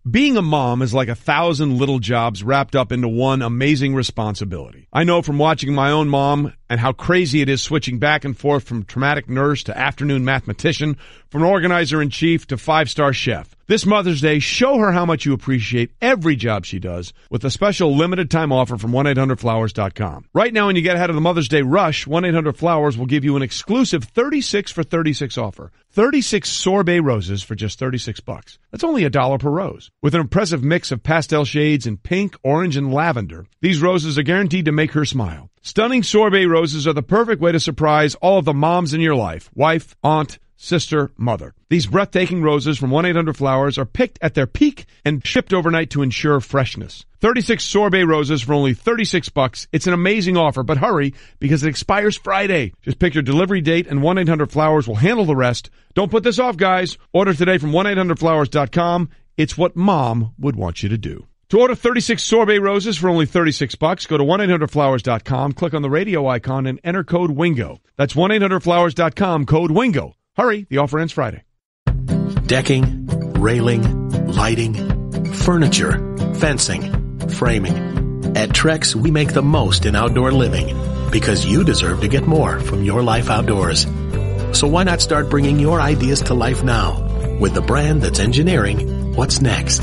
Being a mom is like 1,000 little jobs wrapped up into one amazing responsibility. I know from watching my own mom and how crazy it is switching back and forth from traumatic nurse to afternoon mathematician, from organizer-in-chief to five-star chef. This Mother's Day, show her how much you appreciate every job she does with a special limited-time offer from 1-800-Flowers.com. Right now, when you get ahead of the Mother's Day rush, 1-800-Flowers will give you an exclusive 36 for 36 offer. 36 sorbet roses for just $36. That's only $1 per rose. With an impressive mix of pastel shades in pink, orange, and lavender, these roses are guaranteed to make her smile. Stunning sorbet roses are the perfect way to surprise all of the moms in your life. Wife, aunt, sister, mother. These breathtaking roses from 1-800-Flowers are picked at their peak and shipped overnight to ensure freshness. 36 sorbet roses for only $36. It's an amazing offer, but hurry because it expires Friday. Just pick your delivery date and 1-800-Flowers will handle the rest. Don't put this off, guys. Order today from 1-800-Flowers.com. It's what mom would want you to do. To order 36 sorbet roses for only $36, go to 1-800-Flowers.com, click on the radio icon, and enter code WINGO. That's 1-800-Flowers.com, code WINGO. Hurry, the offer ends Friday. Decking, railing, lighting, furniture, fencing, framing. At Trex, we make the most in outdoor living because you deserve to get more from your life outdoors. So why not start bringing your ideas to life now with the brand that's engineering what's next?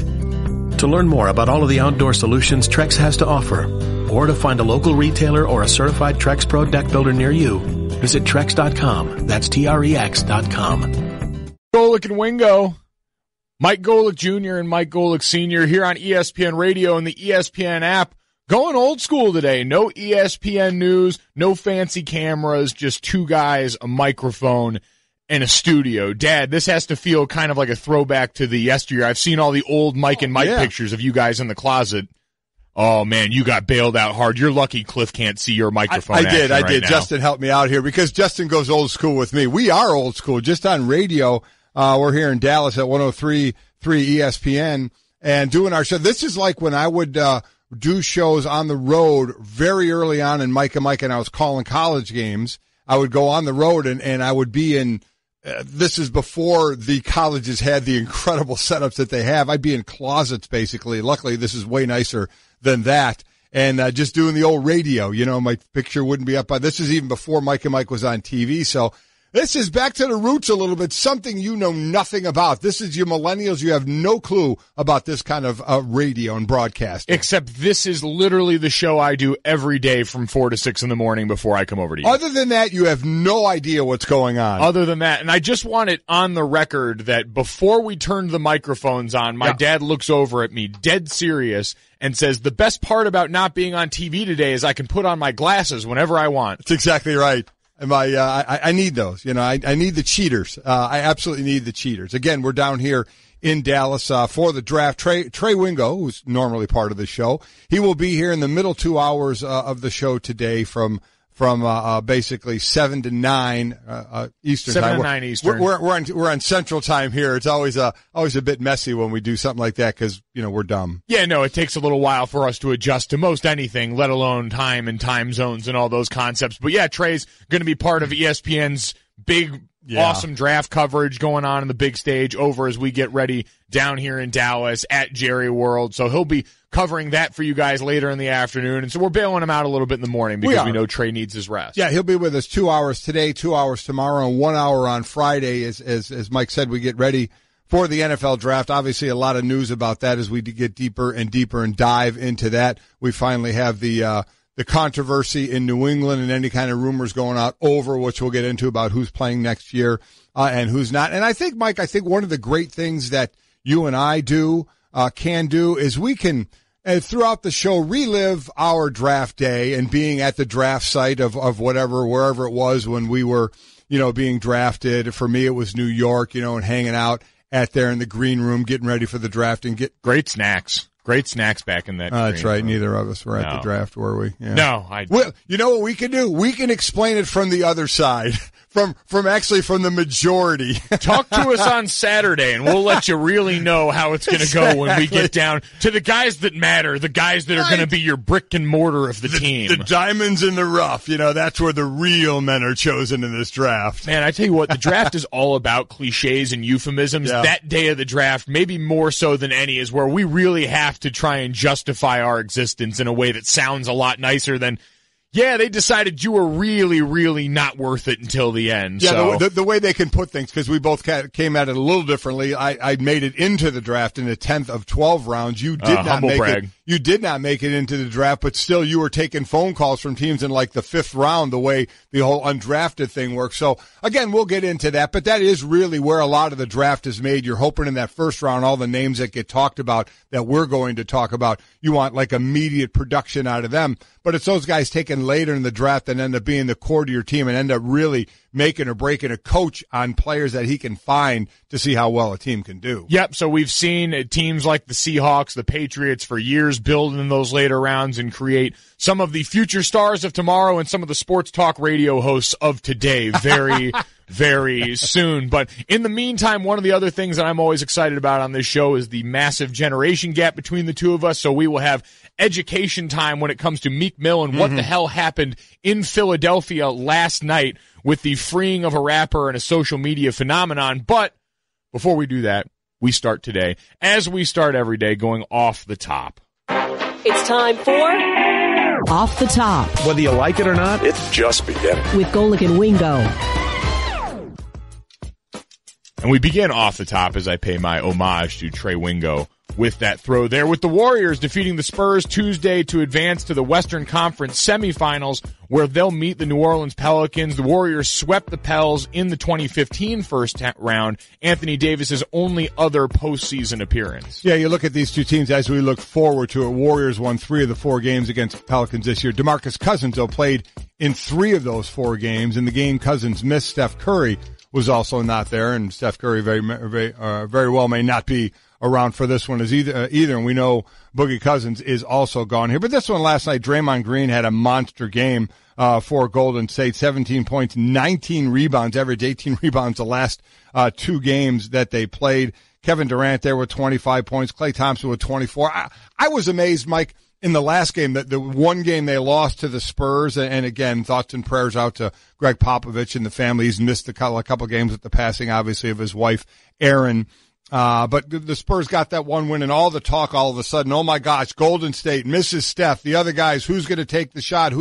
To learn more about all of the outdoor solutions Trex has to offer, or to find a local retailer or a certified Trex Pro deck builder near you, visit Trex.com. That's Trex.com. Golic and Wingo. Mike Golic Jr. and Mike Golic Sr. here on ESPN Radio and the ESPN app. Going old school today. No ESPN news, no fancy cameras, just two guys, a microphone, and a studio. Dad, this has to feel kind of like a throwback to the yesteryear. I've seen all the old Mike and Mike pictures of you guys in the closet. Oh, man, you got bailed out hard. You're lucky Cliff can't see your microphone. I did. Now. Justin helped me out here because Justin goes old school with me. We are old school. Just on radio, we're here in Dallas at 103.3 ESPN and doing our show. This is like when I would do shows on the road very early on in Mike and Mike, and I was calling college games. I would go on the road, and I would be in this is before the colleges had the incredible setups that they have. I'd be in closets, basically. Luckily, this is way nicer than that. And just doing the old radio, my picture wouldn't be up. This is even before Mike and Mike was on TV. So this is back to the roots a little bit, something you know nothing about. This is your millennials. You have no clue about this kind of radio and broadcasting. Except this is literally the show I do every day from 4 to 6 in the morning before I come over to you. Other than that, you have no idea what's going on. Other than that, and I just want it on the record that before we turned the microphones on, my dad looks over at me, dead serious, and says, the best part about not being on TV today is I can put on my glasses whenever I want. That's exactly right. I need those. I need the cheaters. I absolutely need the cheaters. Again, we're down here in Dallas for the draft. Trey Wingo, who's normally part of the show, he will be here in the middle 2 hours of the show today from basically 7 to 9 Eastern 7 time. 7 to 9 Eastern. We're on Central Time here. It's always a bit messy when we do something like that because we're dumb. Yeah, no, it takes a little while for us to adjust to most anything, let alone time and time zones and all those concepts. But yeah, Trey's going to be part of ESPN's big, awesome draft coverage going on in the big stage over as we get ready down here in Dallas at Jerry World. So he'll be covering that for you guys later in the afternoon. And so we're bailing him out a little bit in the morning because we know Trey needs his rest. Yeah, he'll be with us 2 hours today, 2 hours tomorrow, and 1 hour on Friday. As Mike said, we get ready for the NFL draft. Obviously, a lot of news about that as we get deeper and deeper and dive into that. We finally have the controversy in New England and any kind of rumors going out over, which we'll get into about who's playing next year and who's not. And I think, Mike, one of the great things that you and I can do is we can, throughout the show, relive our draft day and being at the draft site of wherever it was when we were, being drafted. For me, it was New York, and hanging out at there in the green room, getting ready for the draft and get great snacks. Great snacks back in that. That's right. Neither of us were at the draft, were we? Yeah. No. Well, you know what we can do? We can explain it from the other side. from the majority. Talk to us on Saturday, and we'll let you really know how it's going to go when we get down to the guys that matter, the guys that are going to be your brick and mortar of the team. The diamonds in the rough, that's where the real men are chosen in this draft. Man, I tell you what, the draft is all about cliches and euphemisms. Yeah. That day of the draft, maybe more so than any, is where we really have to try and justify our existence in a way that sounds a lot nicer than, yeah, they decided you were really, really not worth it until the end. Yeah, so. the way they can put things, because we both came at it a little differently. I made it into the draft in the 10th of 12 rounds. You did not make brag. it. You did not make it into the draft, but still you were taking phone calls from teams in like the 5th round, the way the whole undrafted thing works. So again, we'll get into that, but that is really where a lot of the draft is made. You're hoping in that first round, all the names that get talked about that we're going to talk about, you want like immediate production out of them. But it's those guys taken later in the draft that end up being the core to your team and end up really making or breaking a coach on players that he can find to see how well a team can do. Yep, so we've seen teams like the Seahawks, the Patriots for years build in those later rounds and create some of the future stars of tomorrow and some of the sports talk radio hosts of today very, very soon. But in the meantime, one of the other things that I'm always excited about on this show is the massive generation gap between the two of us. So we will have education time when it comes to Meek Mill and what the hell happened in Philadelphia last night with the freeing of a rapper and a social media phenomenon. But before we do that, we start today, as we start every day, going off the top. It's time for Off the Top. Whether you like it or not, It's just beginning. With Golic and Wingo. And we begin off the top as I pay my homage to Trey Wingo with that throw there, with the Warriors defeating the Spurs Tuesday to advance to the Western Conference semifinals, where they'll meet the New Orleans Pelicans. The Warriors swept the Pels in the 2015 first round, Anthony Davis's only other postseason appearance. Yeah, you look at these two teams as we look forward to it. Warriors won 3 of the 4 games against Pelicans this year. DeMarcus Cousins, though, played in 3 of those 4 games. In the game Cousins missed, Steph Curry was also not there, and Steph Curry very well may not be around for this one either. And we know Boogie Cousins is also gone here. But this one last night, Draymond Green had a monster game for Golden State. 17 points, 19 rebounds, averaged 18 rebounds the last 2 games that they played. Kevin Durant there with 25 points. Klay Thompson with 24. I was amazed, Mike, in the last game, that the one game they lost to the Spurs, and again, thoughts and prayers out to Greg Popovich and the family. He's missed a couple games with the passing, obviously, of his wife, Erin. But the Spurs got that one win, and all the talk all of a sudden, oh my gosh, Golden State misses Steph. The other guys, who's going to take the shot?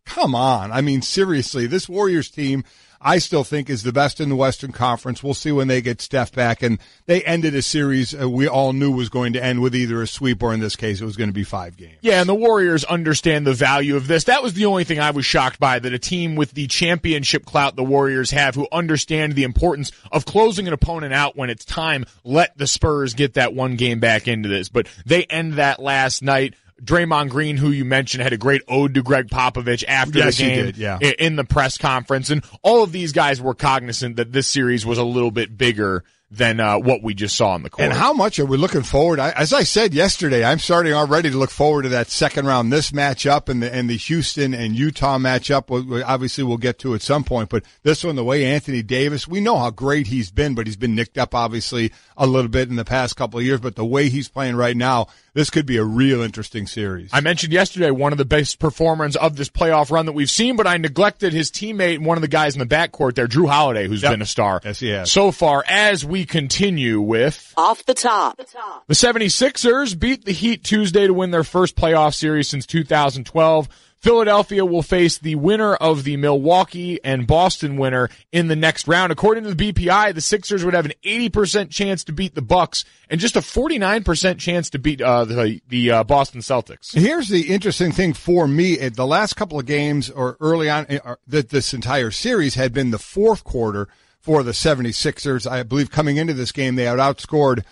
Come on. I mean, seriously, this Warriors team, I still think is the best in the Western Conference. We'll see when they get Steph back. And they ended a series we all knew was going to end with either a sweep or, in this case, it was going to be 5 games. Yeah, and the Warriors understand the value of this. That was the only thing I was shocked by, that a team with the championship clout the Warriors have, who understand the importance of closing an opponent out when it's time, let the Spurs get that one game back into this. But they end that last night. Draymond Green, who you mentioned, had a great ode to Greg Popovich after the game, he did, in the press conference. And all of these guys were cognizant that this series was a little bit bigger than what we just saw on the court. And how much are we looking forward? As I said yesterday, I'm starting already to look forward to that second round, this matchup and the Houston and Utah matchup. Obviously, we'll get to at some point, but this one, the way Anthony Davis, we know how great he's been, but he's been nicked up obviously a little bit in the past couple of years. But the way he's playing right now, this could be a real interesting series. I mentioned yesterday one of the best performers of this playoff run that we've seen, but I neglected his teammate and one of the guys in the backcourt there, Drew Holiday, who's been a star. Yes, he has. So far, as we continue with Off the Top. The 76ers beat the Heat Tuesday to win their first playoff series since 2012. Philadelphia will face the winner of the Milwaukee and Boston winner in the next round. According to the BPI, the Sixers would have an 80% chance to beat the Bucks and just a 49% chance to beat the Boston Celtics. Here's the interesting thing for me. The last couple of games, or early on, that this entire series had been the fourth quarter for the 76ers. I believe coming into this game, they had outscored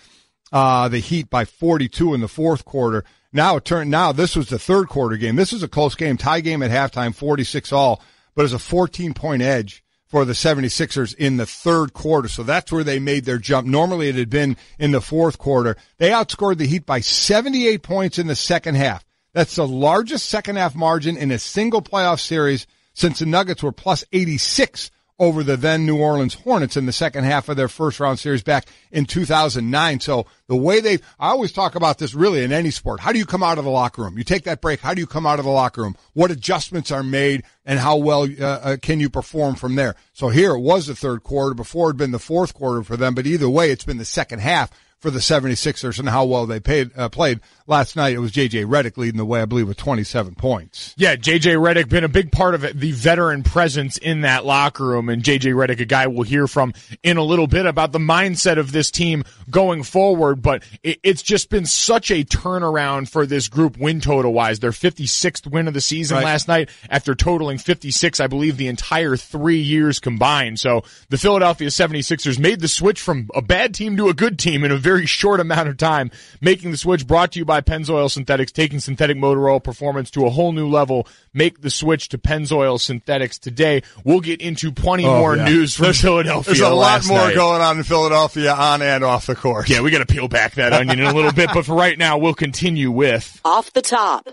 the Heat by 42 in the fourth quarter. Now this was the third quarter game. This was a close game, tie game at halftime, 46-all, but it's a 14-point edge for the 76ers in the third quarter. So that's where they made their jump. Normally it had been in the fourth quarter. They outscored the Heat by 78 points in the second half. That's the largest second half margin in a single playoff series since the Nuggets were plus 86 over the then New Orleans Hornets in the second half of their first-round series back in 2009. So the way I always talk about this really in any sport. How do you come out of the locker room? You take that break. How do you come out of the locker room? What adjustments are made, and how well can you perform from there? So here it was the third quarter. Before it had been the fourth quarter for them, but either way, it's been the second half for the 76ers and how well they played. Last night, it was J.J. Redick leading the way, I believe, with 27 points. Yeah, J.J. Redick been a big part of it, the veteran presence in that locker room. And J.J. Redick, a guy we'll hear from in a little bit about the mindset of this team going forward. But it's just been such a turnaround for this group win total-wise. Their 56th win of the season last night after totaling 56, I believe, the entire 3 years combined. So the Philadelphia 76ers made the switch from a bad team to a good team in a very short amount of time. Making the switch, brought to you by Pennzoil Synthetics, taking synthetic motor oil performance to a whole new level. Make the switch to Pennzoil Synthetics today. We'll get into plenty more news from Philadelphia. There's a lot more night. Going on in Philadelphia on and off the court. Yeah, we got to peel back that onion in a little bit, but for right now, we'll continue with Off the Top.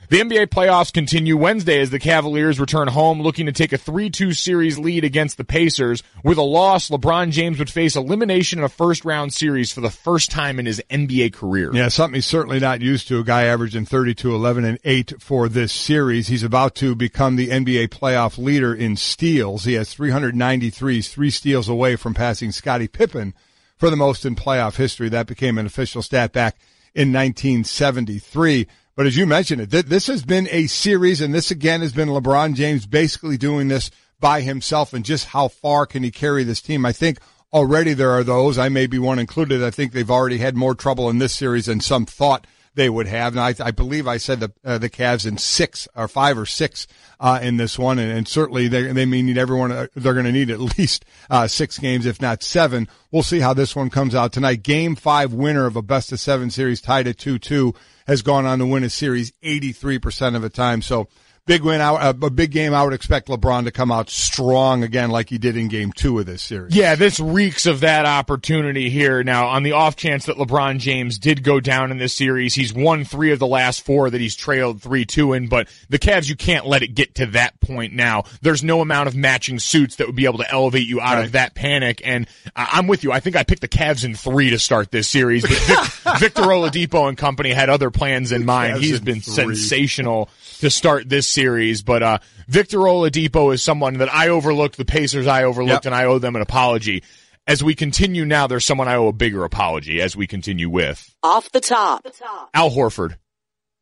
The NBA playoffs continue Wednesday as the Cavaliers return home looking to take a 3-2 series lead against the Pacers. With a loss, LeBron James would face elimination in a first-round series for the first time in his NBA career. Yeah, something he's certainly not used to. A guy averaging 32, 11, and 8 for this series. He's about to become the NBA playoff leader in steals. He has 393, 3 steals away from passing Scottie Pippen for the most in playoff history. That became an official stat back in 1973. But as you mentioned it, this has been a series, and this again has been LeBron James basically doing this by himself, and just how far can he carry this team? I think already there are those, I may be one included, I think they've already had more trouble in this series than some thought they would have. And I believe I said the Cavs in 6 or 5 or 6 in this one, and certainly they may need everyone. They're going to need at least 6 games, if not 7. We'll see how this one comes out tonight. Game 5 winner of a best-of-7 series, tied at 2-2, has gone on to win a series 83% of the time. So big win out, a big game. I would expect LeBron to come out strong again, like he did in Game 2 of this series. Yeah, this reeks of that opportunity here. Now, on the off chance that LeBron James did go down in this series, he's won 3 of the last 4 that he's trailed 3-2 in. But the Cavs, you can't let it get to that point now. There's no amount of matching suits that would be able to elevate you out of that panic. And I'm with you. I think I picked the Cavs in 3 to start this series. But Victor Oladipo and company had other plans in mind. He's been sensational to start this series, but Victor Oladipo is someone that I overlooked, the Pacers I overlooked, and I owe them an apology. As we continue now, there's someone I owe a bigger apology as we continue with Off the Top. Al Horford.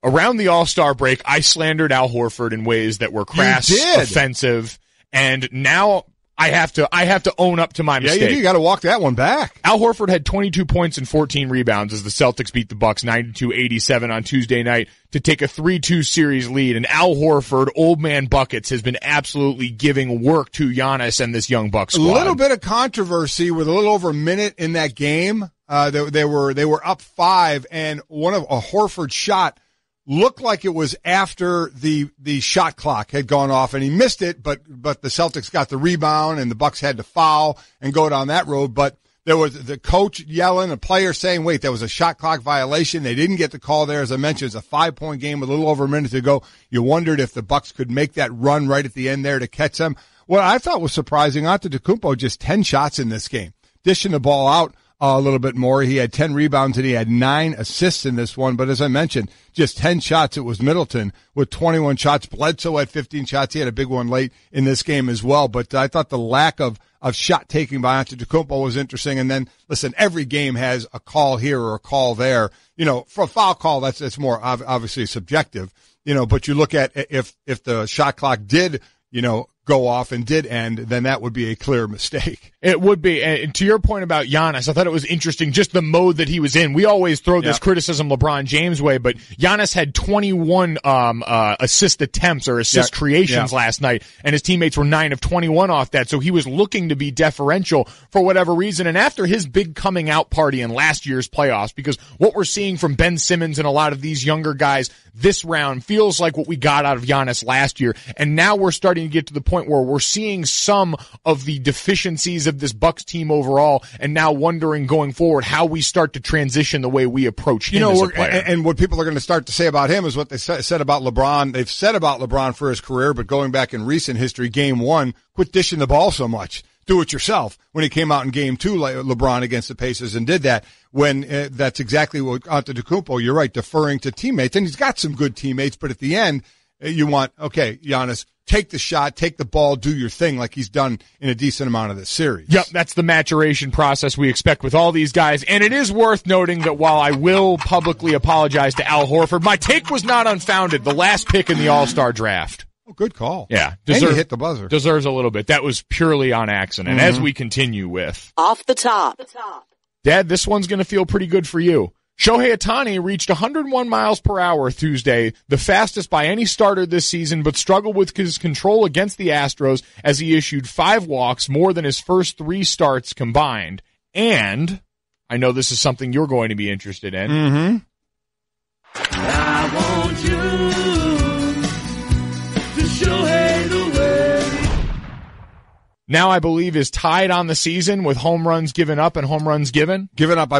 Around the All-Star break, I slandered Al Horford in ways that were crass, offensive, and now I have to own up to my mistake. Yeah, you got to walk that one back. Al Horford had 22 points and 14 rebounds as the Celtics beat the Bucks 92-87 on Tuesday night to take a 3-2 series lead. And Al Horford, old man buckets, has been absolutely giving work to Giannis and this young Bucks squad. A little bit of controversy with a little over a minute in that game. They were up 5, and a Horford shot looked like it was after the shot clock had gone off, and he missed it, but the Celtics got the rebound, and the Bucks had to foul and go down that road. But there was the coach yelling, a player saying, wait, there was a shot clock violation. They didn't get the call there. As I mentioned, it's a 5-point game with a little over a minute to go. You wondered if the Bucks could make that run right at the end there to catch them. What I thought was surprising, Antetokounmpo, just 10 shots in this game, dishing the ball out a little bit more. He had 10 rebounds and he had 9 assists in this one. But as I mentioned, just 10 shots. It was Middleton with 21 shots. Bledsoe had 15 shots. He had a big one late in this game as well. But I thought the lack of shot taking by Antetokounmpo was interesting. And then, listen, every game has a call here or a call there. You know, for a foul call, that's more obviously subjective. You know, but you look at if the shot clock did, go off and did end, then that would be a clear mistake. It would be. And to your point about Giannis, I thought it was interesting just the mode that he was in. We always throw this criticism LeBron James way, but Giannis had 21 assist attempts or assist creations last night, and his teammates were 9 of 21 off that. So he was looking to be deferential for whatever reason. And after his big coming out party in last year's playoffs, because what we're seeing from Ben Simmons and a lot of these younger guys this round feels like what we got out of Giannis last year. And now we're starting to get to the point where we're seeing some of the deficiencies of this Bucks team overall, and now wondering going forward how we start to transition the way we approach him as a player. And what people are going to start to say about him is what they said about LeBron. They've said about LeBron for his career, but going back in recent history, game one, quit dishing the ball so much. Do it yourself. When he came out in game two, like LeBron against the Pacers, and did that, when that's exactly what Antetokounmpo, you're right, deferring to teammates. And he's got some good teammates, but at the end, you want, okay, Giannis, take the shot, take the ball, do your thing like he's done in a decent amount of this series. Yep, that's the maturation process we expect with all these guys. And it is worth noting that while I will publicly apologize to Al Horford, my take was not unfounded. The last pick in the All-Star draft. Oh, good call. Yeah. And he hit the buzzer. Deserves a little bit. That was purely on accident. As we continue with Off the Top. Dad, this one's going to feel pretty good for you. Shohei Ohtani reached 101 miles per hour Tuesday, the fastest by any starter this season, but struggled with his control against the Astros as he issued 5 walks, more than his first 3 starts combined. And I know this is something you're going to be interested in. Mm-hmm. I want you to Shohei the way. Now I believe is tied on the season with home runs given up and home runs given. Given up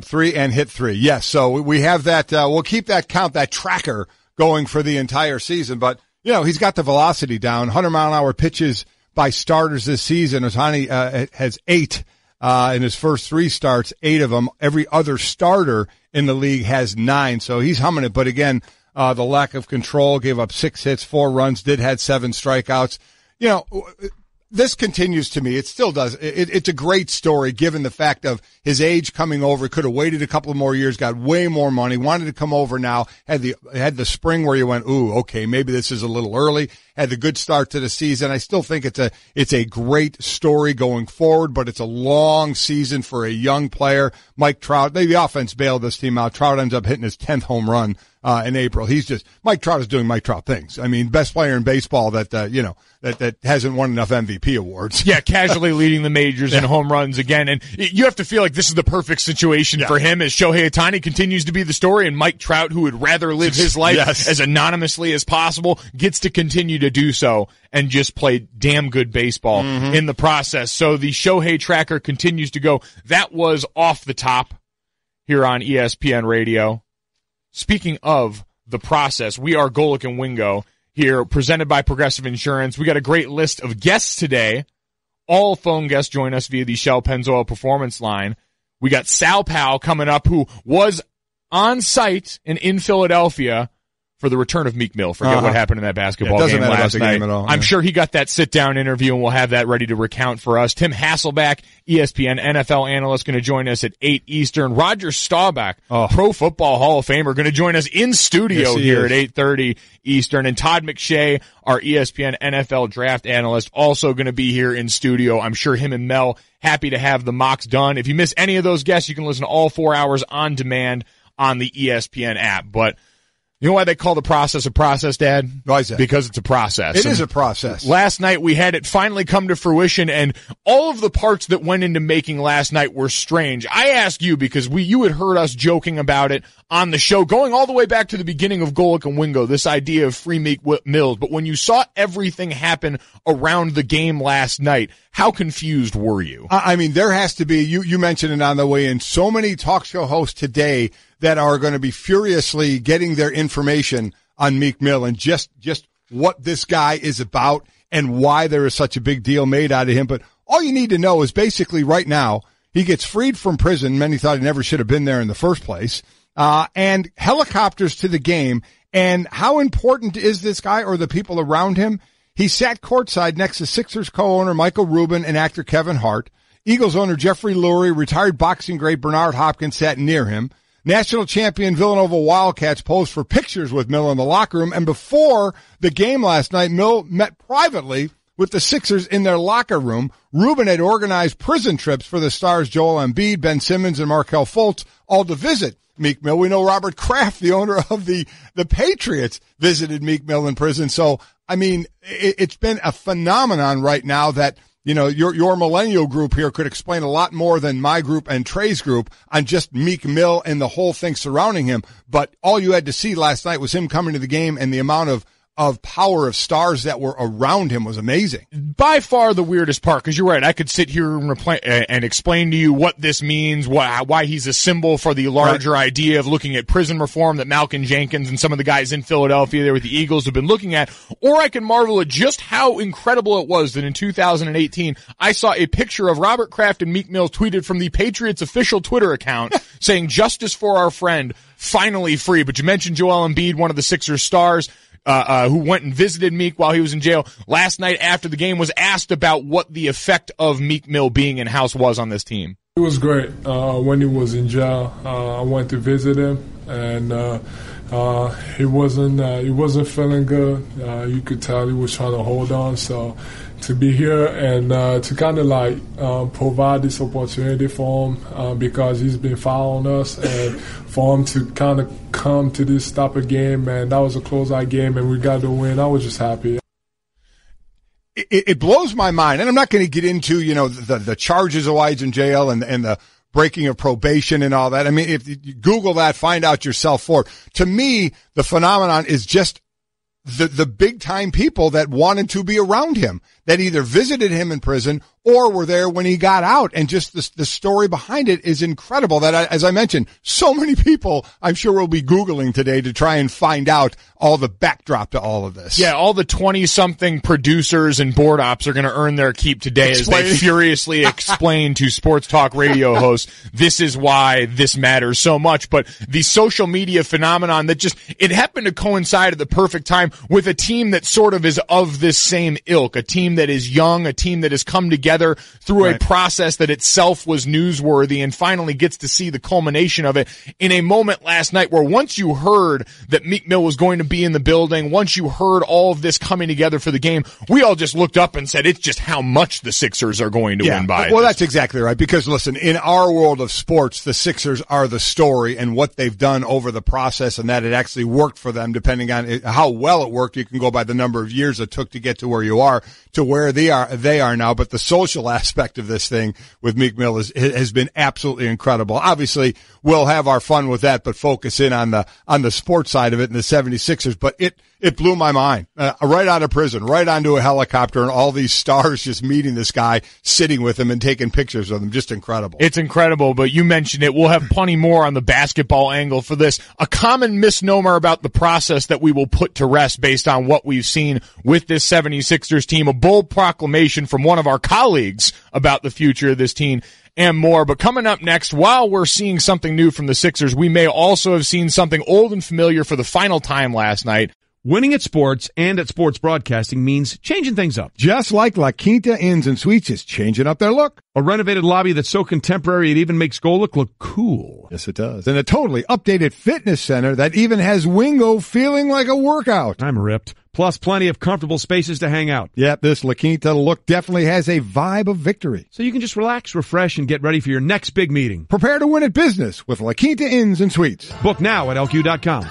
3 and hit 3. Yes, so we have that. We'll keep that count, that tracker going for the entire season. But, you know, he's got the velocity down. 100-mile-an-hour pitches by starters this season. Ohtani has 8 in his first 3 starts, 8 of them. Every other starter in the league has 9, so he's humming it. But, again, the lack of control, gave up 6 hits, 4 runs, had 7 strikeouts. You know, this continues to me. It still does. It's a great story given the fact of his age coming over. Could have waited a couple of more years, got way more money, wanted to come over now, had the spring where you went, ooh, okay, maybe this is a little early, had the good start to the season. I still think it's a great story going forward, but it's a long season for a young player. Mike Trout, the offense bailed this team out. Trout ends up hitting his 10th home run in April. Mike Trout is doing Mike Trout things. I mean, best player in baseball that hasn't won enough MVP awards. Yeah, casually leading the majors in home runs again. And you have to feel like this is the perfect situation for him as Shohei Ohtani continues to be the story, and Mike Trout, who would rather live his life as anonymously as possible, gets to continue to do so and just play damn good baseball in the process. So the Shohei tracker continues to go. That was Off the Top here on ESPN Radio. Speaking of the process, we are Golic and Wingo here, presented by Progressive Insurance. We got a great list of guests today. All phone guests join us via the Shell Pennzoil Performance Line. We got Sal Paolantoni coming up, who was on site and in Philadelphia for the return of Meek Mill. Forget what happened in that basketball game last night. I'm sure he got that sit-down interview, and we'll have that ready to recount for us. Tim Hasselbeck, ESPN NFL analyst, going to join us at 8 Eastern. Roger Staubach, Pro Football Hall of Famer, going to join us in studio here at 8:30 Eastern. And Todd McShay, our ESPN NFL draft analyst, also going to be here in studio. I'm sure him and Mel happy to have the mocks done. If you miss any of those guests, you can listen to all 4 hours on demand on the ESPN app. But you know why they call the process a process, Dad? Why is that? Because it's a process. It is a process. Last night we had it finally come to fruition, and all of the parts that went into making last night were strange. I ask you because you had heard us joking about it on the show, going all the way back to the beginning of Golic and Wingo, this idea of free Meek Mills. But when you saw everything happen around the game last night, how confused were you? I mean, there has to be, you mentioned it on the way in, so many talk show hosts today that are going to be furiously getting their information on Meek Mill and just what this guy is about and why there is such a big deal made out of him. But all you need to know is basically right now he gets freed from prison. Many thought he never should have been there in the first place. And helicopters to the game. And how important is this guy or the people around him? He sat courtside next to Sixers co-owner Michael Rubin and actor Kevin Hart. Eagles owner Jeffrey Lurie, retired boxing great Bernard Hopkins sat near him. National champion Villanova Wildcats posed for pictures with Mill in the locker room. And before the game last night, Mill met privately with the Sixers in their locker room. Rubin had organized prison trips for the stars Joel Embiid, Ben Simmons, and Markelle Fultz, all to visit Meek Mill. We know Robert Kraft, the owner of the Patriots, visited Meek Mill in prison. So, I mean, it's been a phenomenon right now that, you know, your millennial group here could explain a lot more than my group and Trey's group on just Meek Mill and the whole thing surrounding him. But all you had to see last night was him coming to the game and the amount of of power of stars that were around him was amazing. By far the weirdest part, because you're right, I could sit here and explain to you what this means, why he's a symbol for the larger idea of looking at prison reform that Malcolm Jenkins and some of the guys in Philadelphia there with the Eagles have been looking at, or I can marvel at just how incredible it was that in 2018 I saw a picture of Robert Kraft and Meek Mill tweeted from the Patriots official Twitter account saying, "Justice for our friend, finally free." But you mentioned Joel Embiid, one of the Sixers stars, who went and visited Meek while he was in jail last night after the game, was asked about what the effect of Meek Mill being in house was on this team. It was great. When he was in jail, I went to visit him, and he wasn't feeling good. You could tell he was trying to hold on. So to be here and to kind of provide this opportunity for him because he's been following us, and for him to kind of come to this type of game, and that was a close-out game, and we got the win. I was just happy. It blows my mind, and I'm not going to get into, the charges of why he's in jail and the breaking of probation and all that. I mean, if you Google that, find out yourself for it. To me, the phenomenon is just the big time people that wanted to be around him, that either visited him in prison or were there when he got out. And just the story behind it is incredible that, as I mentioned, so many people I'm sure will be Googling today to try and find out all the backdrop to all of this. Yeah, all the 20-something producers and board ops are going to earn their keep today as they furiously explain to sports talk radio hosts, this is why this matters so much. But the social media phenomenon that it happened to coincide at the perfect time with a team that sort of is of this same ilk, a team that is young, a team that has come together through a process that itself was newsworthy and finally gets to see the culmination of it in a moment last night where once you heard that Meek Mill was going to be in the building, once you heard all of this coming together for the game, we all just looked up and said, it's just how much the Sixers are going to win by. Well, that's exactly right. Because listen, in our world of sports, the Sixers are the story and what they've done over the process, and that it actually worked for them. Depending on how well it worked, you can go by the number of years it took to get to where you are, to where they are now. But the social aspect of this thing with Meek Mill has been absolutely incredible. Obviously, we'll have our fun with that, but focus in on the sports side of it and the 76ers. But it blew my mind. Right out of prison, right onto a helicopter, and all these stars just meeting this guy, sitting with him and taking pictures of him. Just incredible. It's incredible, but you mentioned it. We'll have plenty more on the basketball angle for this. A common misnomer about the process that we will put to rest based on what we've seen with this 76ers team. A bold proclamation from one of our colleagues about the future of this team and more. But coming up next, while we're seeing something new from the Sixers, we may also have seen something old and familiar for the final time last night. Winning at sports and at sports broadcasting means changing things up. Just like La Quinta Inns and Suites is changing up their look. A renovated lobby that's so contemporary it even makes Golic look cool. Yes, it does. And a totally updated fitness center that even has Wingo feeling like a workout. I'm ripped. Plus plenty of comfortable spaces to hang out. Yep, this La Quinta look definitely has a vibe of victory. So you can just relax, refresh, and get ready for your next big meeting. Prepare to win at business with La Quinta Inns and Suites. Book now at LQ.com.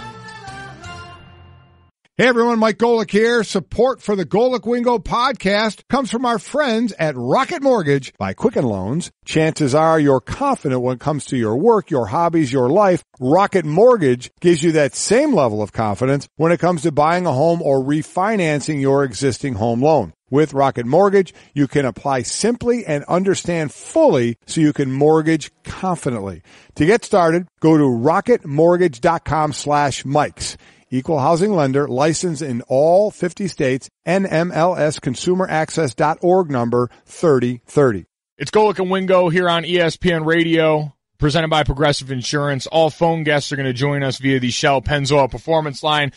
Hey everyone, Mike Golic here. Support for the Golic Wingo podcast comes from our friends at Rocket Mortgage by Quicken Loans. Chances are you're confident when it comes to your work, your hobbies, your life. Rocket Mortgage gives you that same level of confidence when it comes to buying a home or refinancing your existing home loan. With Rocket Mortgage, you can apply simply and understand fully so you can mortgage confidently. To get started, go to rocketmortgage.com/Mikes. Equal housing lender, licensed in all 50 states, NMLSconsumeraccess.org number 3030. It's Golic and Wingo here on ESPN Radio, presented by Progressive Insurance. All phone guests are going to join us via the Shell Pennzoil Performance Line.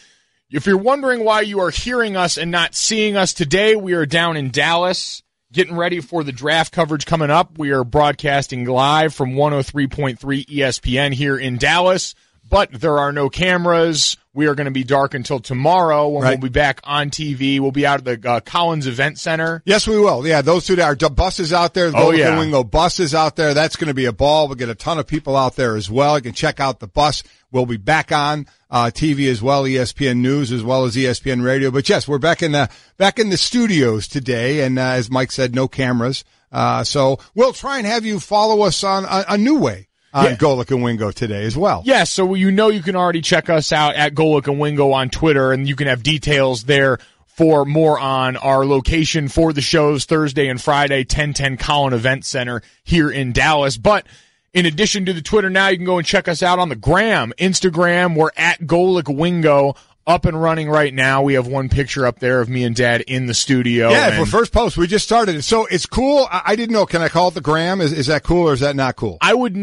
If you're wondering why you are hearing us and not seeing us today, we are down in Dallas, getting ready for the draft coverage coming up. We are broadcasting live from 103.3 ESPN here in Dallas, but there are no cameras. We are going to be dark until tomorrow when we'll be back on TV. We'll be out at the Collins Event Center. Yes, we will. Yeah, those two, our buses out there, the Golic and Wingo buses out there. That's going to be a ball. We'll get a ton of people out there as well. You can check out the bus. We'll be back on TV as well, ESPN News as well as ESPN Radio. But yes, we're back in the studios today, and as Mike said, no cameras. So we'll try and have you follow us on a new way. on Golic and Wingo today as well. Yeah, so you can already check us out at Golic and Wingo on Twitter, and you can have details there for more on our location for the shows Thursday and Friday, 1010 Collin Event Center here in Dallas. But in addition to the Twitter now, you can go and check us out on the Gram, Instagram. We're at Golic Wingo. Up and running right now. We have one picture up there of me and Dad in the studio. Yeah, for first post. We just started it. So it's cool. I didn't know. Can I call it the Gram? Is that cool or is that not cool? I would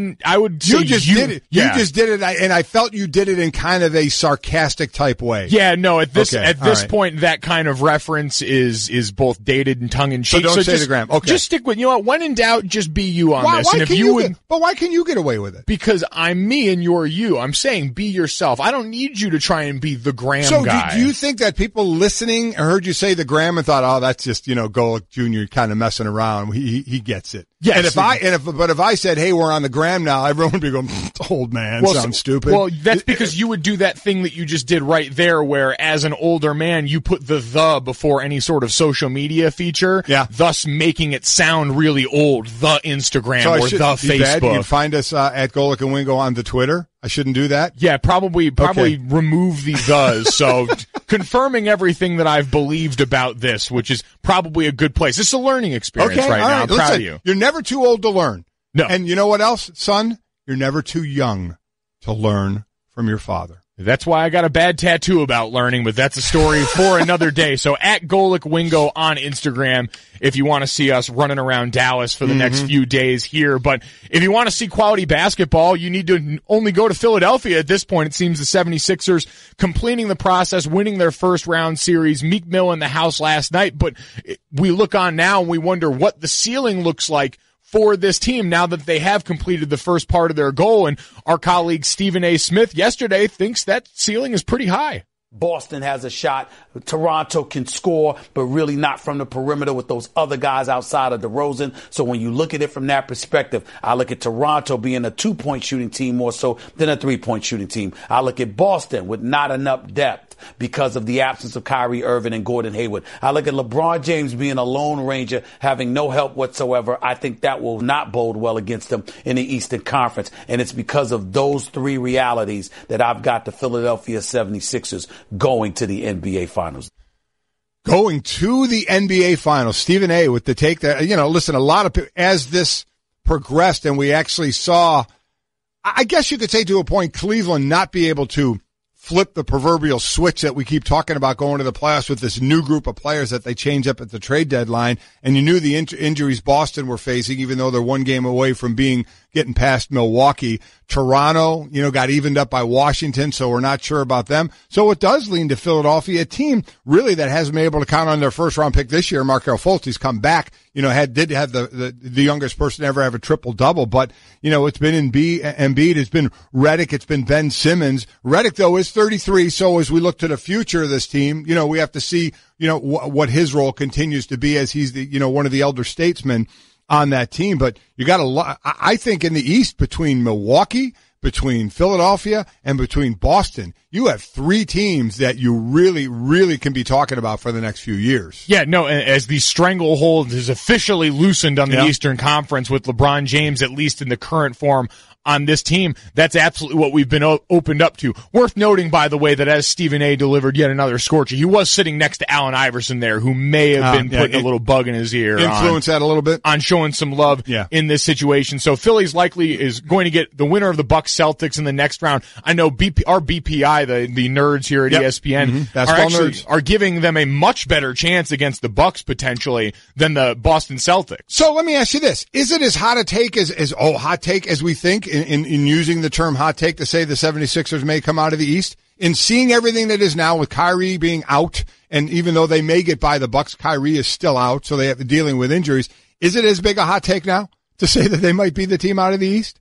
say you just did it. Yeah. You just did it, and I felt you did it in kind of a sarcastic type way. Yeah, no, at this point, that kind of reference is both dated and tongue-in-cheek. So don't say the Gram. Okay. Just stick with, when in doubt, just be you on this. Why can you get away with it? Because I'm me and you're you. I'm saying be yourself. I don't need you to try and be the Gram guy. Do you think that people listening heard you say the Gram and thought, oh, that's just, Golic Jr. kind of messing around. He gets it. Yes. But if I said, hey, we're on the Gram now, everyone would be going, old man, sounds stupid. Well, that's because you would do that thing that you just did right there, where as an older man, you put the before any sort of social media feature, thus making it sound really old. The Instagram or the Facebook. You find us at Golic and Wingo on the Twitter. I shouldn't do that? Yeah, probably remove the thes. So confirming everything that I've believed about this, which is probably a good place. It's a learning experience right now. I'm proud of you. You're never too old to learn. No. And you know what else, son? You're never too young to learn from your father. That's why I got a bad tattoo about learning, but that's a story for another day. So at Golic Wingo on Instagram, if you want to see us running around Dallas for the next few days here. But if you want to see quality basketball, you need to only go to Philadelphia at this point. It seems the 76ers completing the process, winning their first round series. Meek Mill in the house last night. But we look on now and we wonder what the ceiling looks like for this team now that they have completed the first part of their goal. And our colleague Stephen A. Smith yesterday thinks that ceiling is pretty high. Boston has a shot. Toronto can score, but really not from the perimeter with those other guys outside of DeRozan. So when you look at it from that perspective, I look at Toronto being a 2-point shooting team more so than a 3-point shooting team. I look at Boston with not enough depth because of the absence of Kyrie Irving and Gordon Hayward. I look at LeBron James being a lone ranger, having no help whatsoever. I think that will not bode well against them in the Eastern Conference. And it's because of those three realities that I've got the Philadelphia 76ers going to the NBA Finals. Going to the NBA Finals. Stephen A. with the take that, listen, a lot of people, as this progressed and we actually saw, I guess you could say to a point, Cleveland not be able to flip the proverbial switch that we keep talking about going to the playoffs with this new group of players that they change up at the trade deadline. And you knew the injuries Boston were facing, even though they're one game away from getting past Milwaukee. Toronto, got evened up by Washington, so we're not sure about them. So it does lean to Philadelphia, a team really that hasn't been able to count on their first round pick this year. Markelle Fultz, he's come back, did have the youngest person to ever have a triple double, but it's been Embiid, it's been Redick, it's been Ben Simmons. Redick though is 33, so as we look to the future of this team, we have to see, what his role continues to be as he's the, one of the elder statesmen on that team. But you got a lot, I think, in the East between Milwaukee, between Philadelphia, and between Boston, you have three teams that you really, really can be talking about for the next few years. Yeah, no, as the stranglehold is officially loosened on the Eastern Conference with LeBron James, at least in the current form, on this team, that's absolutely what we've been opened up to. Worth noting, by the way, that as Stephen A. delivered yet another scorcher, he was sitting next to Allen Iverson there, who may have been putting a little bug in his ear. Influence that a little bit? On showing some love in this situation. So Philly's likely is going to get the winner of the Bucks Celtics in the next round. I know our BPI, the nerds here at ESPN, are giving them a much better chance against the Bucks potentially than the Boston Celtics. So let me ask you this. Is it as hot a take as we think? In using the term hot take to say the 76ers may come out of the East, in seeing everything that is now with Kyrie being out, and even though they may get by the Bucks, Kyrie is still out, so they have to dealing with injuries. Is it as big a hot take now to say that they might be the team out of the East?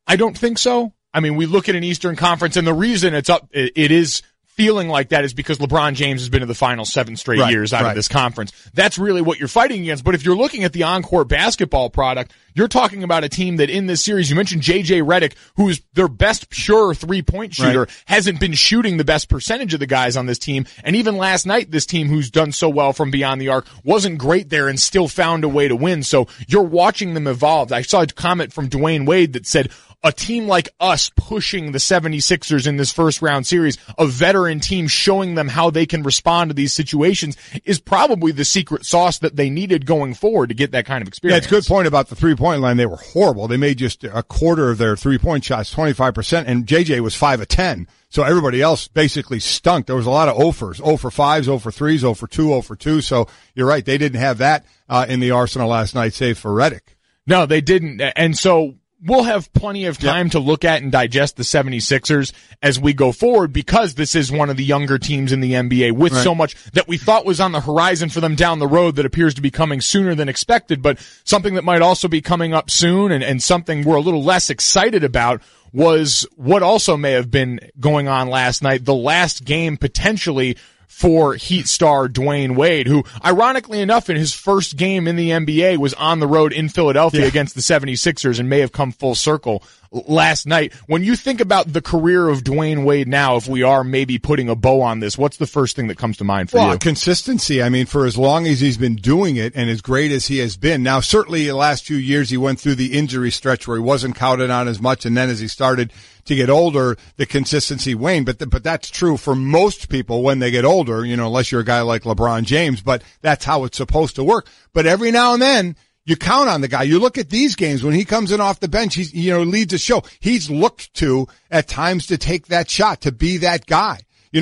I don't think so. I mean, we look at an Eastern Conference, and the reason it is feeling like that is because LeBron James has been to the final 7 straight years out of this conference. That's really what you're fighting against. But if you're looking at the on-court basketball product, you're talking about a team that in this series, you mentioned J.J. Redick, who's their best pure three-point shooter, hasn't been shooting the best percentage of the guys on this team. And even last night, this team who's done so well from beyond the arc wasn't great there and still found a way to win. So you're watching them evolve. I saw a comment from Dwayne Wade that said, a team like us pushing the 76ers in this first round series, a veteran team showing them how they can respond to these situations, is probably the secret sauce that they needed going forward to get that kind of experience. Yeah, it's a good point about the three-point line. They were horrible. They made just a quarter of their three-point shots, 25%, and JJ was 5 of 10. So everybody else basically stunk. There was a lot of 0-fers, 0 for 5s, 0 for 3s, 0 for 2, 0 for 2. So you're right. They didn't have that in the arsenal last night, save for Redick. No, they didn't. And so we'll have plenty of time to look at and digest the 76ers as we go forward, because this is one of the younger teams in the NBA with so much that we thought was on the horizon for them down the road that appears to be coming sooner than expected. But something that might also be coming up soon and something we're a little less excited about was what also may have been going on last night, the last game potentially for Heat star Dwayne Wade, who, ironically enough, in his first game in the NBA was on the road in Philadelphia against the 76ers and may have come full circle last night. When you think about the career of Dwayne Wade now, if we are maybe putting a bow on this, what's the first thing that comes to mind for you? Consistency. I mean, for as long as he's been doing it and as great as he has been. Now, certainly the last few years he went through the injury stretch where he wasn't counted on as much, and then as he started to get older, the consistency waned. But that's true for most people when they get older, unless you're a guy like LeBron James, but that's how it's supposed to work. But every now and then, you count on the guy. You look at these games when he comes in off the bench, he's, leads the show. He's looked to at times to take that shot, to be that guy.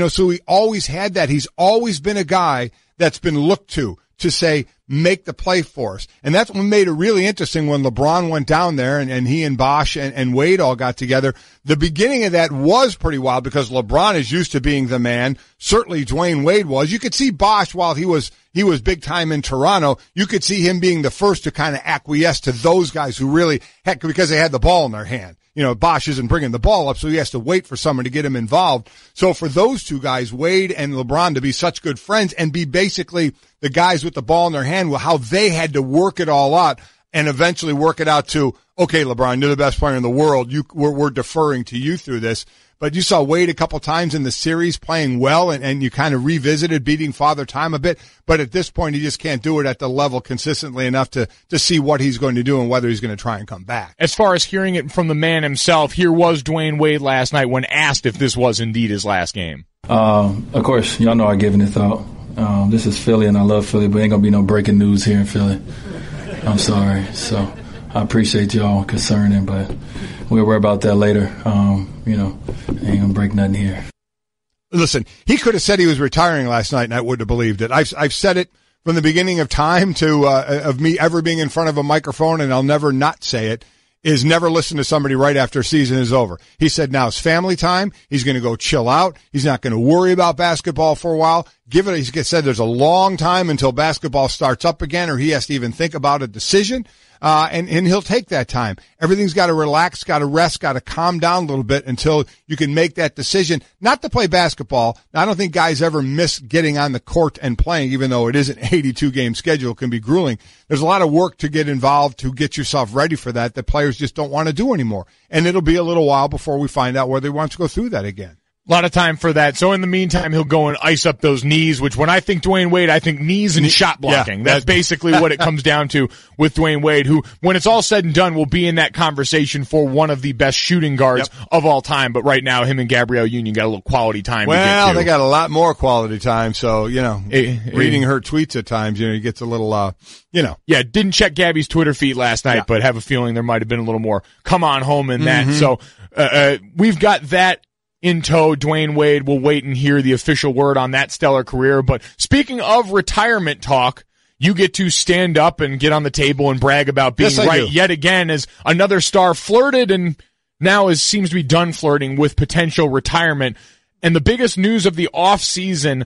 So he always had that. He's always been a guy that's been looked to say, make the play for us. And that's what made it really interesting when LeBron went down there and he and Bosh and Wade all got together. The beginning of that was pretty wild because LeBron is used to being the man. Certainly Dwayne Wade was. You could see Bosh while he was big time in Toronto. You could see him being the first to kind of acquiesce to those guys who really, because they had the ball in their hand. Bosh isn't bringing the ball up, so he has to wait for someone to get him involved. So for those two guys, Wade and LeBron, to be such good friends and be basically the guys with the ball in their hand, how they had to work it all out and eventually work it out to, okay, LeBron, you're the best player in the world. We're deferring to you through this. But you saw Wade a couple times in the series playing well, and you kind of revisited beating Father Time a bit. But at this point, he just can't do it at the level consistently enough to see what he's going to do and whether he's going to try and come back. As far as hearing it from the man himself, here was Dwayne Wade last night when asked if this was indeed his last game. Of course, y'all know I given it thought. This is Philly, and I love Philly, but ain't going to be no breaking news here in Philly. I'm sorry. So I appreciate y'all concerning, but we'll worry about that later. Ain't gonna break nothing here. Listen, he could have said he was retiring last night, and I wouldn't have believed it. I've said it from the beginning of time of me ever being in front of a microphone, and I'll never not say it, is never listen to somebody right after season is over. He said now it's family time. He's going to go chill out. He's not going to worry about basketball for a while. He said there's a long time until basketball starts up again, or he has to even think about a decision. And he'll take that time. Everything's got to relax, got to rest, got to calm down a little bit until you can make that decision not to play basketball. Now, I don't think guys ever miss getting on the court and playing, even though it is an 82-game schedule. It can be grueling. There's a lot of work to get involved to get yourself ready for that players just don't want to do anymore. And it'll be a little while before we find out whether he wants to go through that again. A lot of time for that. So in the meantime, he'll go and ice up those knees, which when I think Dwayne Wade, I think knees and shot blocking. That's basically what it comes down to with Dwayne Wade, who, when it's all said and done, will be in that conversing for one of the best shooting guards of all time. But right now, him and Gabrielle Union got a little quality time to get to. They got a lot more quality time. So, reading her tweets at times, he gets a little, Yeah, didn't check Gabby's Twitter feed last night, but have a feeling there might have been a little more come on home in that. So, we've got that in tow. Dwayne Wade will wait and hear the official word on that stellar career. But speaking of retirement talk, you get to stand up and get on the table and brag about being yet again as another star flirted and now seems to be done flirting with potential retirement. And the biggest news of the off season.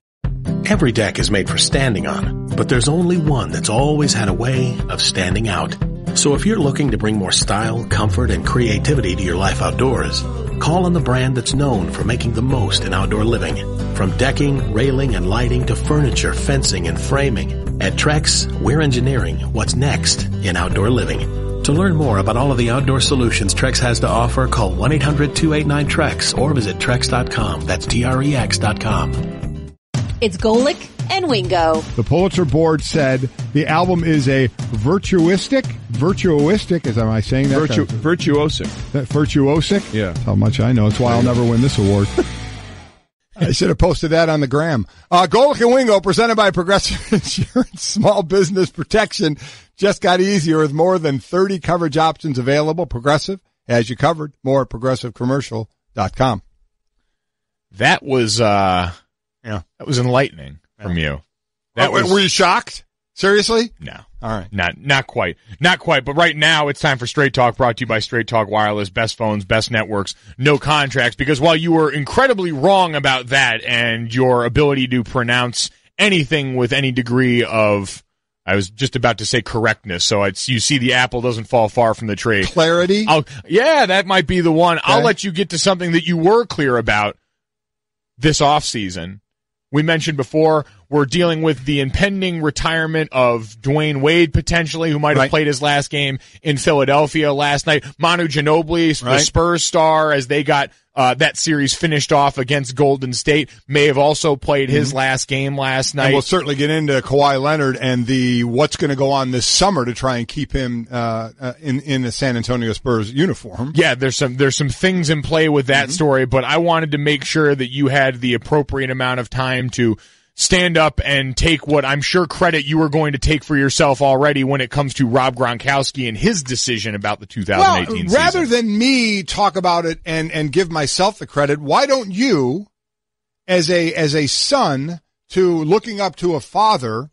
Every deck is made for standing on, but there's only one that's always had a way of standing out. So if you're looking to bring more style, comfort, and creativity to your life outdoors, call on the brand that's known for making the most in outdoor living. From decking, railing, and lighting to furniture, fencing, and framing, at Trex, we're engineering what's next in outdoor living. To learn more about all of the outdoor solutions Trex has to offer, call 1-800-289-TREX or visit Trex.com. That's TREX.com. It's Golic and Wingo. The Pulitzer Board said the album is a virtuosic, am I saying that? Virtuosic. Virtuosic? Yeah. That's how much I know. That's why I'll never win this award. I should have posted that on the gram. Golic and Wingo, presented by Progressive Insurance. Small business protection just got easier with more than 30 coverage options available. Progressive has you covered. More at progressivecommercial.com. That was enlightening from you. Were you shocked? Seriously? No. All right. Not quite. Not quite. But right now it's time for Straight Talk, brought to you by Straight Talk Wireless. Best phones, best networks, no contracts. Because while you were incredibly wrong about that and your ability to pronounce anything with any degree of, I was just about to say correctness, so you see the apple doesn't fall far from the tree. Clarity? That might be the one. Okay. I'll let you get to something that you were clear about this offseason. We mentioned before, we're dealing with the impending retirement of Dwayne Wade, potentially, who might have played his last game in Philadelphia last night. Manu Ginobili, the Spurs star, as they got that series finished off against Golden State, may have also played his last game last night. And we'll certainly get into Kawhi Leonard and what's going to go on this summer to try and keep him in the San Antonio Spurs uniform. Yeah, there's some things in play with that story, but I wanted to make sure that you had the appropriate amount of time to stand up and take what I'm sure credit you were going to take for yourself already when it comes to Rob Gronkowski and his decision about the 2018 season. Rather than me talk about it and give myself the credit, why don't you, as a son to looking up to a father,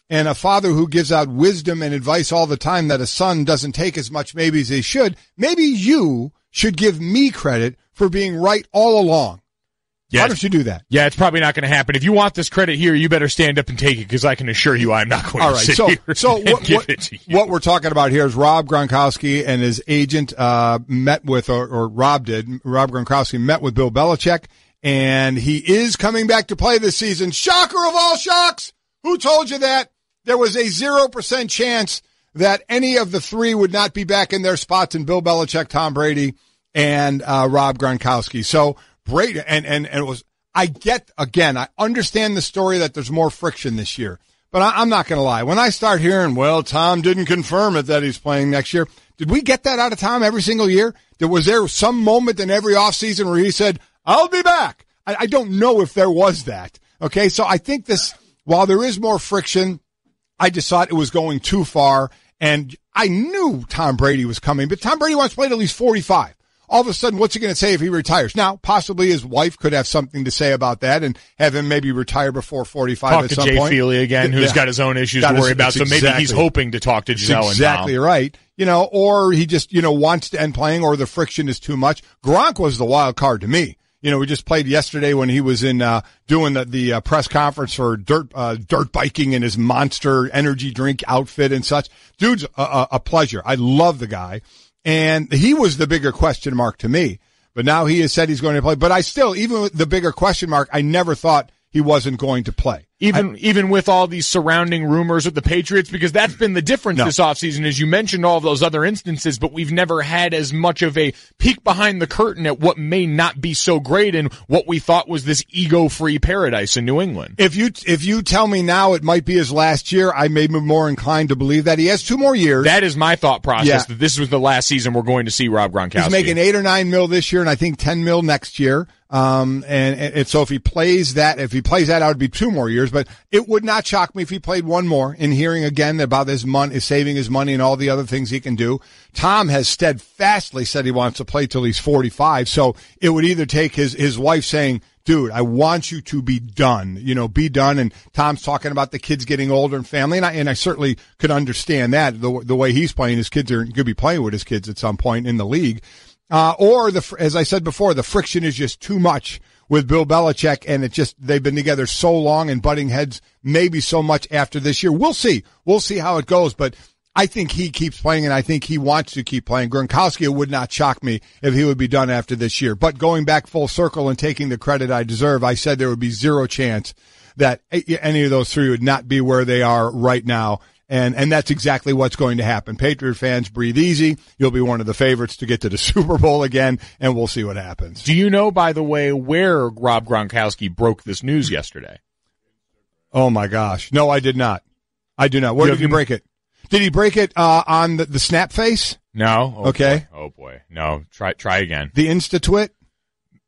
and a father who gives out wisdom and advice all the time that a son doesn't take as much maybe as he should, maybe you should give me credit for being right all along. Yeah, how did you do that? Yeah, it's probably not going to happen. If you want this credit here, you better stand up and take it, because I can assure you I'm not going to sit here and give it to you. What we're talking about here is Rob Gronkowski and his agent met with, or Rob Gronkowski met with Bill Belichick, and he is coming back to play this season. Shocker of all shocks! Who told you that? There was a 0% chance that any of the three would not be back in their spots in Bill Belichick, Tom Brady, and Rob Gronkowski. So Brady, and it was, I understand the story that there's more friction this year, but I'm not going to lie. When I start hearing, well, Tom didn't confirm it that he's playing next year, did we get that out of Tom every single year? Was there some moment in every offseason where he said, I'll be back? I don't know if there was that. Okay, so I think while there is more friction, I just thought it was going too far, and I knew Tom Brady was coming, but Tom Brady wants to play at least 45. All of a sudden, what's he going to say if he retires? Now, possibly his wife could have something to say about that and have him maybe retire before 45 talk at to some Jay point. Feely again, who's got his own issues to worry about, so maybe he's hoping to talk to Giselle and Tom. Exactly right. Or he just, wants to end playing, or the friction is too much. Gronk was the wild card to me. We just played yesterday when he was in doing the press conference for dirt biking in his Monster energy drink outfit and such. Dude's a pleasure. I love the guy. And he was the bigger question mark to me. But now he has said he's going to play. But even with the bigger question mark, I never thought he wasn't going to play. Even with all these surrounding rumors with the Patriots, because that's been the difference this offseason, as you mentioned all of those other instances, but we've never had as much of a peek behind the curtain at what may not be so great and what we thought was this ego-free paradise in New England. If you tell me now it might be his last year, I may be more inclined to believe that. He has 2 more years. That is my thought process, that this was the last season we're going to see Rob Gronkowski. He's making $8 or $9 million this year, and I think $10 million next year. And so if he plays that out, it would be 2 more years, but it would not shock me if he played 1 more, in hearing again about his money, saving his money and all the other things he can do. Tom has steadfastly said he wants to play till he's 45. So it would either take his wife saying, dude, I want you to be done, be done. And Tom's talking about the kids getting older and family. And I certainly could understand that the way he's playing. His kids are going to be playing with his kids at some point in the league. Or as I said before, the friction is just too much with Bill Belichick, and they've been together so long and butting heads maybe so much after this year. We'll see how it goes, but I think he keeps playing, and I think he wants to keep playing. Gronkowski, it would not shock me if he would be done after this year. But going back full circle and taking the credit I deserve, I said there would be 0 chance that any of those 3 would not be where they are right now. And that's exactly what's going to happen. Patriot fans, breathe easy. You'll be one of the favorites to get to the Super Bowl again, and we'll see what happens. Do you know, by the way, where Rob Gronkowski broke this news yesterday? Oh, my gosh. No, I did not. I do not. Where did he break it? Did he break it on the snap face? No. Oh, okay. Boy. Oh, boy. No. Try again. The Insta-twit?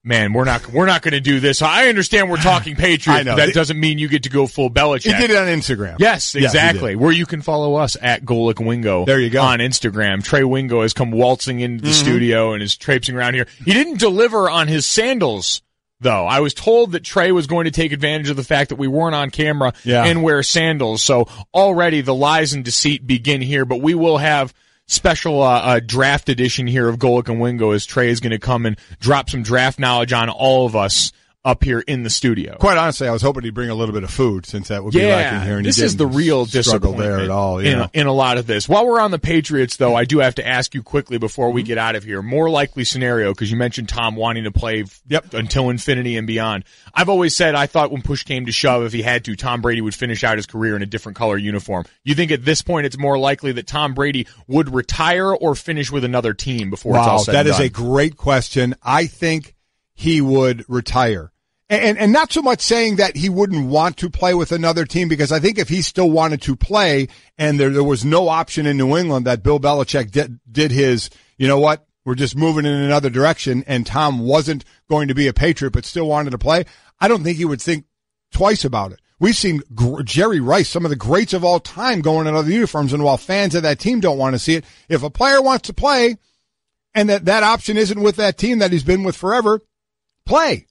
Man, we're not going to do this. I understand we're talking Patriots, I know. but that doesn't mean you get to go full Belichick. He did it on Instagram. Yes, exactly. Where you can follow us at Golic and Wingo. There you go. On Instagram. Trey Wingo has come waltzing into the studio and is traipsing around here. He didn't deliver on his sandals, though. I was told that Trey was going to take advantage of the fact that we weren't on camera and wear sandals. So already the lies and deceit begin here, but we will have special draft edition here of Golic and Wingo as Trey is going to come and drop some draft knowledge on all of us up here in the studio. Quite honestly, I was hoping he'd bring a little bit of food since that would be lacking here. And this is the real disappointment there at all, in a lot of this. While we're on the Patriots, though, I do have to ask you quickly before we get out of here. More likely scenario, because you mentioned Tom wanting to play until infinity and beyond. I've always said I thought when push came to shove, if he had to, Tom Brady would finish out his career in a different color uniform. You think at this point it's more likely that Tom Brady would retire or finish with another team before it's all said and done? That is a great question. I think he would retire. And not so much saying that he wouldn't want to play with another team, because I think if he still wanted to play and there was no option in New England that Bill Belichick did his, you know what, we're just moving in another direction, and Tom wasn't going to be a Patriot but still wanted to play, I don't think he would think twice about it. We've seen Jerry Rice, some of the greats of all time, going in other uniforms, and while fans of that team don't want to see it, if a player wants to play and that option isn't with that team that he's been with forever, play.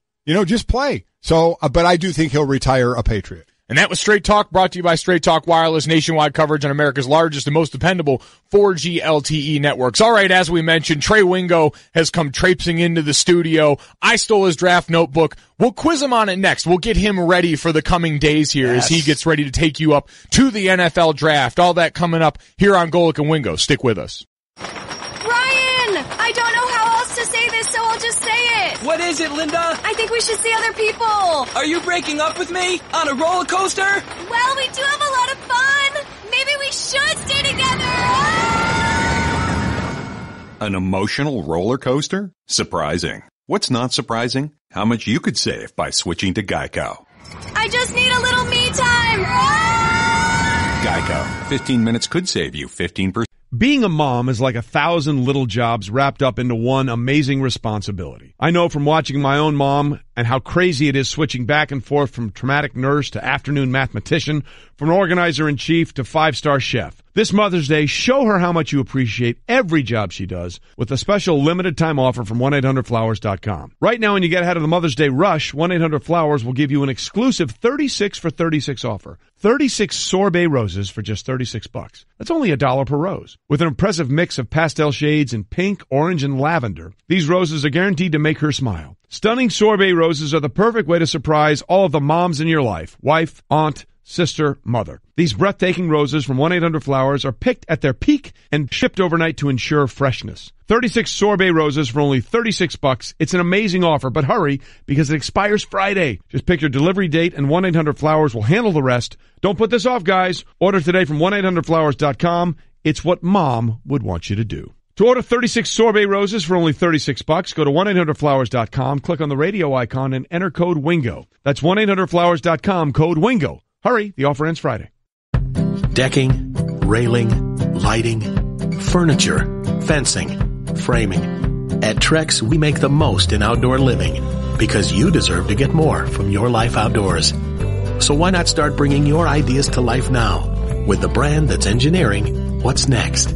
Just play. So, but I do think he'll retire a Patriot. And that was Straight Talk, brought to you by Straight Talk Wireless, nationwide coverage on America's largest and most dependable 4G LTE networks. All right, as we mentioned, Trey Wingo has come traipsing into the studio. I stole his draft notebook. We'll quiz him on it next. We'll get him ready for the coming days here as he gets ready to take you up to the NFL draft. All that coming up here on Golic and Wingo. Stick with us. I don't know how else to say this, so I'll just say it. What is it, Linda? I think we should see other people. Are you breaking up with me? On a roller coaster? Well, we do have a lot of fun. Maybe we should stay together. An emotional roller coaster? Surprising. What's not surprising? How much you could save by switching to Geico. I just need a little me time. Geico. 15 minutes could save you 15%. Being a mom is like 1,000 little jobs wrapped up into one amazing responsibility. I know from watching my own mom and how crazy it is switching back and forth from traumatic nurse to afternoon mathematician, from organizer-in-chief to five-star chef. This Mother's Day, show her how much you appreciate every job she does with a special limited-time offer from 1-800-Flowers.com. Right now, when you get ahead of the Mother's Day rush, 1-800-Flowers will give you an exclusive 36 for 36 offer. 36 sorbet roses for just $36. That's only $1 per rose. With an impressive mix of pastel shades in pink, orange, and lavender, these roses are guaranteed to make her smile. Stunning sorbet roses are the perfect way to surprise all of the moms in your life. Wife, aunt, sister, mother. These breathtaking roses from 1-800-Flowers are picked at their peak and shipped overnight to ensure freshness. 36 sorbet roses for only $36. It's an amazing offer, but hurry because it expires Friday. Just pick your delivery date and 1-800-Flowers will handle the rest. Don't put this off, guys. Order today from 1-800-Flowers.com. It's what mom would want you to do. To order 36 sorbet roses for only $36, go to 1-800-Flowers.com, click on the radio icon, and enter code WINGO. That's 1-800-Flowers.com, code WINGO. Hurry, the offer ends Friday. Decking, railing, lighting, furniture, fencing, framing. At Trex, we make the most in outdoor living because you deserve to get more from your life outdoors. So why not start bringing your ideas to life now with the brand that's engineering what's next?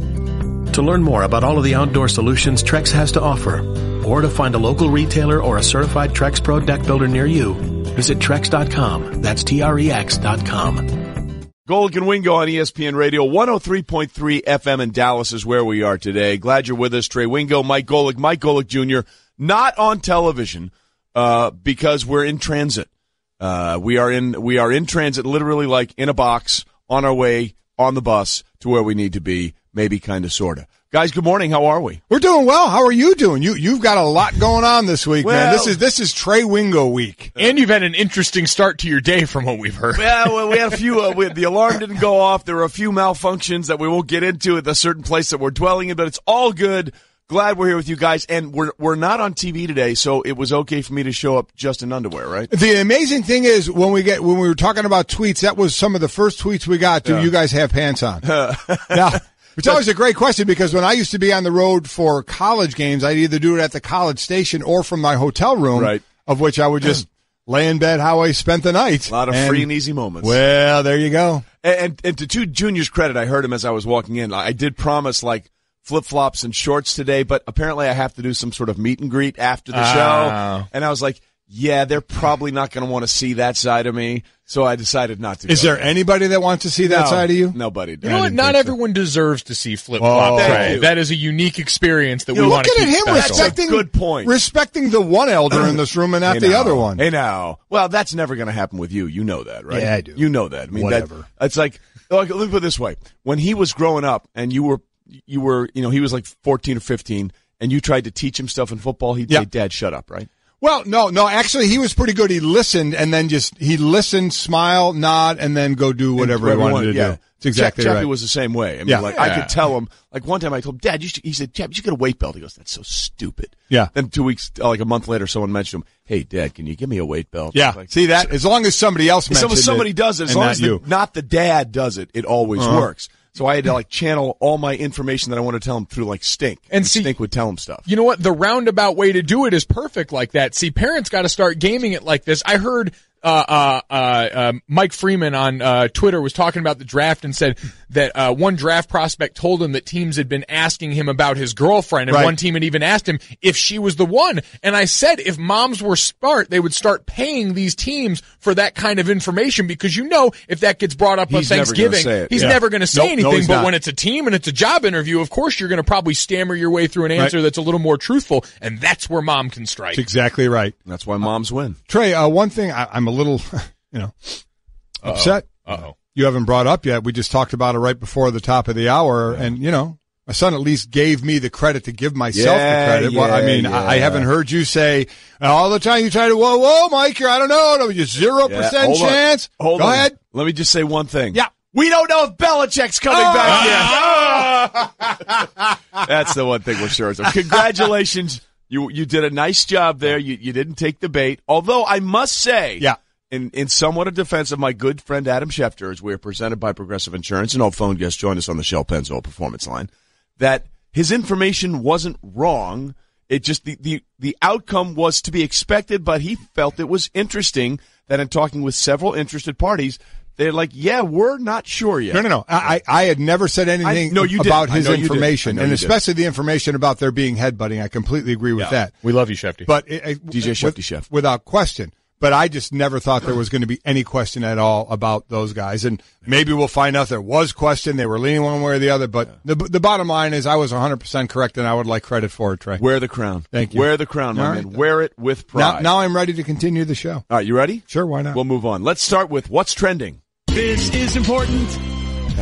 To learn more about all of the outdoor solutions Trex has to offer, or to find a local retailer or a certified Trex Pro deck builder near you, visit Trex.com. That's Trex.com. Golic and Wingo on ESPN Radio, 103.3 FM in Dallas is where we are today. Glad you're with us. Trey Wingo, Mike Golic Jr., not on television because we're in transit. We are in transit, literally like in a box, on our way on the bus to where we need to be. Maybe kind of, sort of. Guys, good morning. How are we? We're doing well. How are you doing? You've got a lot going on this week, man. This is Trey Wingo week. And you've had an interesting start to your day from what we've heard. Well, we had a few, the alarm didn't go off. There were a few malfunctions that we won't get into at the certain place that we're dwelling in, but it's all good. Glad we're here with you guys, and we're not on TV today, so it was okay for me to show up just in underwear, right? The amazing thing is when we were talking about tweets, that was some of the first tweets we got. Do you guys have pants on? Now, it's always a great question because when I used to be on the road for college games, I'd either do it at the college station or from my hotel room, right, of which I would just lay in bed how I spent the night. A lot of free and easy moments. Well, there you go. And to Junior's credit, I heard him as I was walking in. I did promise, flip-flops and shorts today, but apparently I have to do some sort of meet and greet after the show. And I was like, yeah, they're probably not going to want to see that side of me, so I decided not to. Is there anybody that wants to see that side of you? Nobody. You know what? Not everyone deserves to see flip-flop Trey. That is a unique experience that we want to keep special. That's a good point. Respecting the one elder in this room and not the other one. Hey, now. Well, that's never going to happen with you. You know that, right? Yeah, I do. You know that. I mean, whatever. It's like, let me put it this way. When he was growing up and you were, he was like 14 or 15, and you tried to teach him stuff in football, he'd say, Dad, shut up, right? Well, no, actually, he was pretty good. He listened, and then he listened, smile, nod, and then go do whatever he wanted to do. It's exactly right. Chappie was the same way. I mean, I could tell him, one time I told him, Dad, he said, Chappie, you should get a weight belt. He goes, that's so stupid. Yeah. Then 2 weeks, a month later, someone mentioned him, hey, Dad, can you give me a weight belt? Yeah. See that? As long as somebody else mentions it. Somebody does it. As long as not the dad does it, it always works. So I had to channel all my information that I wanted to tell him through Stink. And Stink would tell him stuff. You know what? The roundabout way to do it is perfect like that. See, parents got to start gaming it like this. I heard Mike Freeman on Twitter was talking about the draft and said that one draft prospect told him that teams had been asking him about his girlfriend, and one team had even asked him if she was the one. And I said if moms were smart, they would start paying these teams for that kind of information, because if that gets brought up on Thanksgiving, he's never going to say anything. But when it's a team and it's a job interview, of course you're going to probably stammer your way through an answer that's a little more truthful, and that's where mom can strike. That's exactly right. That's why moms win. Trey, one thing I'm a little, upset. Uh-oh. You haven't brought up yet. We just talked about it right before the top of the hour, and my son at least gave me the credit to give myself the credit. I haven't heard you say all the time. You try to, whoa, Mike, I don't know, just 0% chance. Go ahead. Let me just say one thing. Yeah. We don't know if Belichick's coming back yet. That's the one thing we're sure of. Congratulations. You did a nice job there. You didn't take the bait. Although I must say, in somewhat a defense of my good friend Adam Schefter, as we are presented by Progressive Insurance, and all phone guests joined us on the Shell Pennzoil Performance Line, that his information wasn't wrong. It just the outcome was to be expected, but he felt it was interesting that in talking with several interested parties, they're like, we're not sure yet. No. I had never said anything about his information, and especially the information about there being headbutting. I completely agree with that. We love you, Shefty. But DJ Shefty Chef. Without question. But I just never thought there was going to be any question at all about those guys. And maybe we'll find out there was question. They were leaning one way or the other. But the bottom line is I was 100% correct, and I would like credit for it, Trey. Wear the crown. Thank you. Wear the crown, my man. Wear it with pride. Now I'm ready to continue the show. All right, you ready? Sure, why not? We'll move on. Let's start with what's trending. This is important.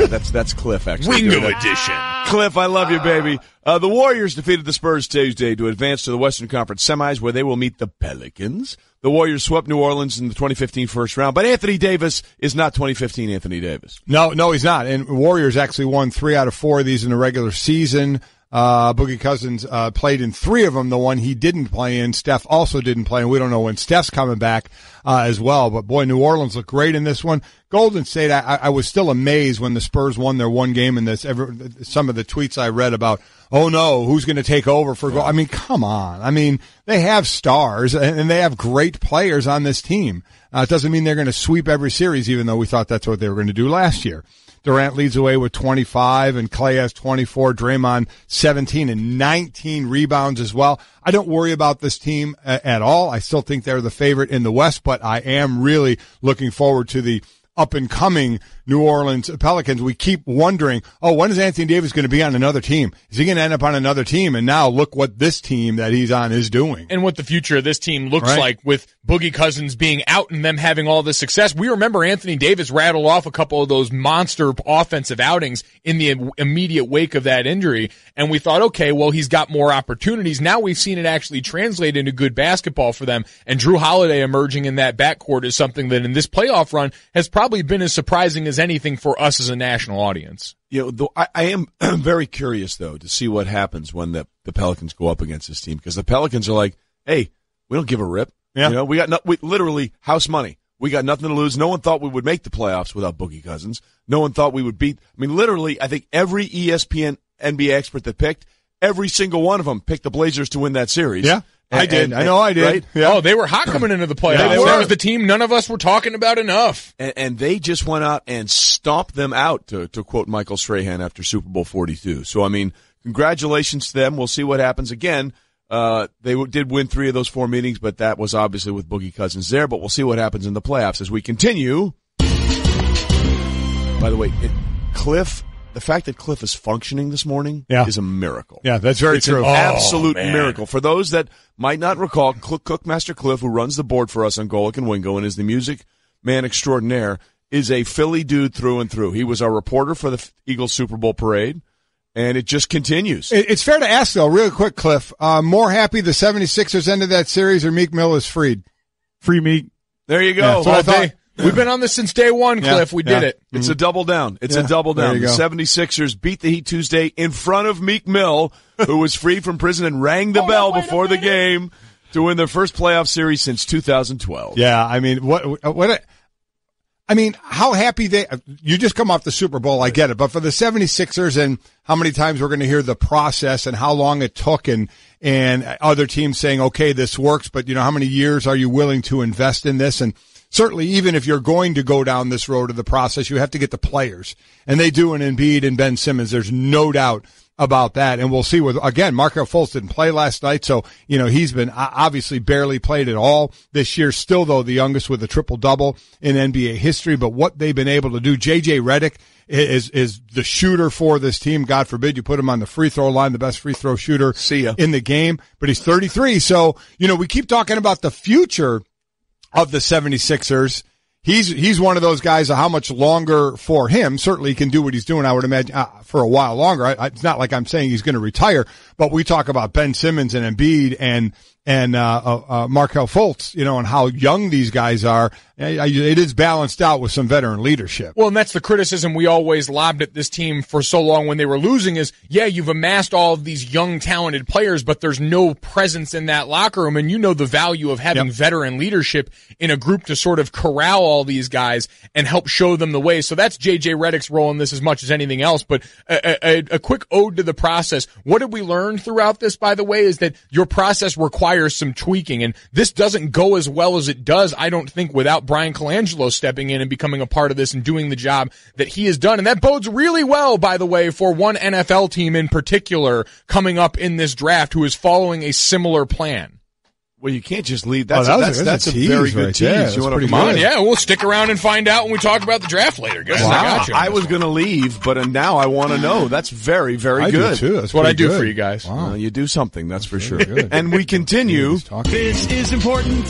That's Cliff, actually. Wingo edition. Cliff, I love you, baby. The Warriors defeated the Spurs Tuesday to advance to the Western Conference semis, where they will meet the Pelicans. The Warriors swept New Orleans in the 2015 first round, but Anthony Davis is not 2015 Anthony Davis. No, he's not. And Warriors actually won 3 out of 4 of these in the regular season. Boogie Cousins played in 3 of them. The one he didn't play in, Steph also didn't play, and we don't know when Steph's coming back as well. But boy, New Orleans looked great in this one. Golden State, I was still amazed when the Spurs won their one game in this. Some of the tweets I read about, oh no, who's going to take over for goal? I mean, come on. I mean, they have stars and they have great players on this team. It doesn't mean they're going to sweep every series, even though we thought that's what they were going to do last year. Durant leads away with 25, and Clay has 24. Draymond 17 and 19 rebounds as well. I don't worry about this team at all. I still think they're the favorite in the West, but I am really looking forward to the up-and-coming New Orleans Pelicans. We keep wondering, when is Anthony Davis going to be on another team? Is he going to end up on another team? And now look what this team that he's on is doing. And what the future of this team looks like with Boogie Cousins being out and them having all this success. We remember Anthony Davis rattled off a couple of those monster offensive outings in the immediate wake of that injury. And we thought, okay, well, he's got more opportunities. Now we've seen it actually translate into good basketball for them. And Drew Holiday emerging in that backcourt is something that in this playoff run has probably been as surprising as as anything for us as a national audience. I am very curious, though, to see what happens when the Pelicans go up against this team, because the Pelicans are like, hey, we don't give a rip. Yeah. We got we literally house money. We got nothing to lose. No one thought we would make the playoffs without Boogie Cousins. No one thought we would beat. I mean, literally, I think every ESPN NBA expert that picked, every single one of them picked the Blazers to win that series. Yeah. I did. I know I did. Right? Yeah. Oh, they were hot coming into the playoffs. Yeah, that was the team none of us were talking about enough. And they just went out and stomped them out, to quote Michael Strahan after Super Bowl 42. So, I mean, congratulations to them. We'll see what happens. Again, they did win 3 of those 4 meetings, but that was obviously with Boogie Cousins there. But we'll see what happens in the playoffs as we continue. By the way, the fact that Cliff is functioning this morning is a miracle. Yeah, that's very true. An absolute miracle. For those that might not recall, Cookmaster Cliff, who runs the board for us on Golic and Wingo and is the music man extraordinaire, is a Philly dude through and through. He was our reporter for the Eagles Super Bowl parade, and it just continues. It's fair to ask, though, real quick, Cliff, more happy the 76ers ended that series or Meek Mill is freed? Free Meek. There you go. Yeah, I thought. We've been on this since day one, Cliff. We did it. It's a double down. It's a double down. The 76ers beat the Heat Tuesday in front of Meek Mill, who was freed from prison and rang the bell before the game to win their first playoff series since 2012. Yeah, I mean, how happy you just come off the Super Bowl, I get it, but for the 76ers and how many times we're going to hear the process and how long it took and other teams saying, okay, this works, but how many years are you willing to invest in this? And certainly, even if you're going to go down this road of the process, you have to get the players. And they do in Embiid and Ben Simmons. There's no doubt about that. And we'll see again, Markelle Fultz didn't play last night. So, he's been obviously barely played at all this year. Still, though, the youngest with a triple-double in NBA history. But what they've been able to do, J.J. Redick is the shooter for this team. God forbid you put him on the free throw line, the best free throw shooter in the game. But he's 33. So, we keep talking about the future of the 76ers. He's one of those guys. How much longer for him? Certainly he can do what he's doing, I would imagine, for a while longer. It's not like I'm saying he's going to retire, but we talk about Ben Simmons and Embiid and Markelle Fultz, and how young these guys are. It is balanced out with some veteran leadership. Well, and that's the criticism we always lobbed at this team for so long when they were losing is, you've amassed all of these young, talented players, but there's no presence in that locker room. And the value of having veteran leadership in a group to sort of corral all these guys and help show them the way. So that's J.J. Redick's role in this as much as anything else. But a quick ode to the process. What did we learn throughout this, by the way, is that your process requires some tweaking. And this doesn't go as well as it does, I don't think, without Brian Colangelo stepping in and becoming a part of this and doing the job that he has done. And that bodes really well, by the way, for one NFL team in particular coming up in this draft who is following a similar plan. Well, you can't just leave. That's a very good tease. You want to come on? Yeah, we'll stick around and find out when we talk about the draft later, guys. Wow. I got you. I was going to leave, but now I want to know. That's very, very good. I do too. That's what I do for you guys. Wow. You do something, that's for sure. And we continue. This is important.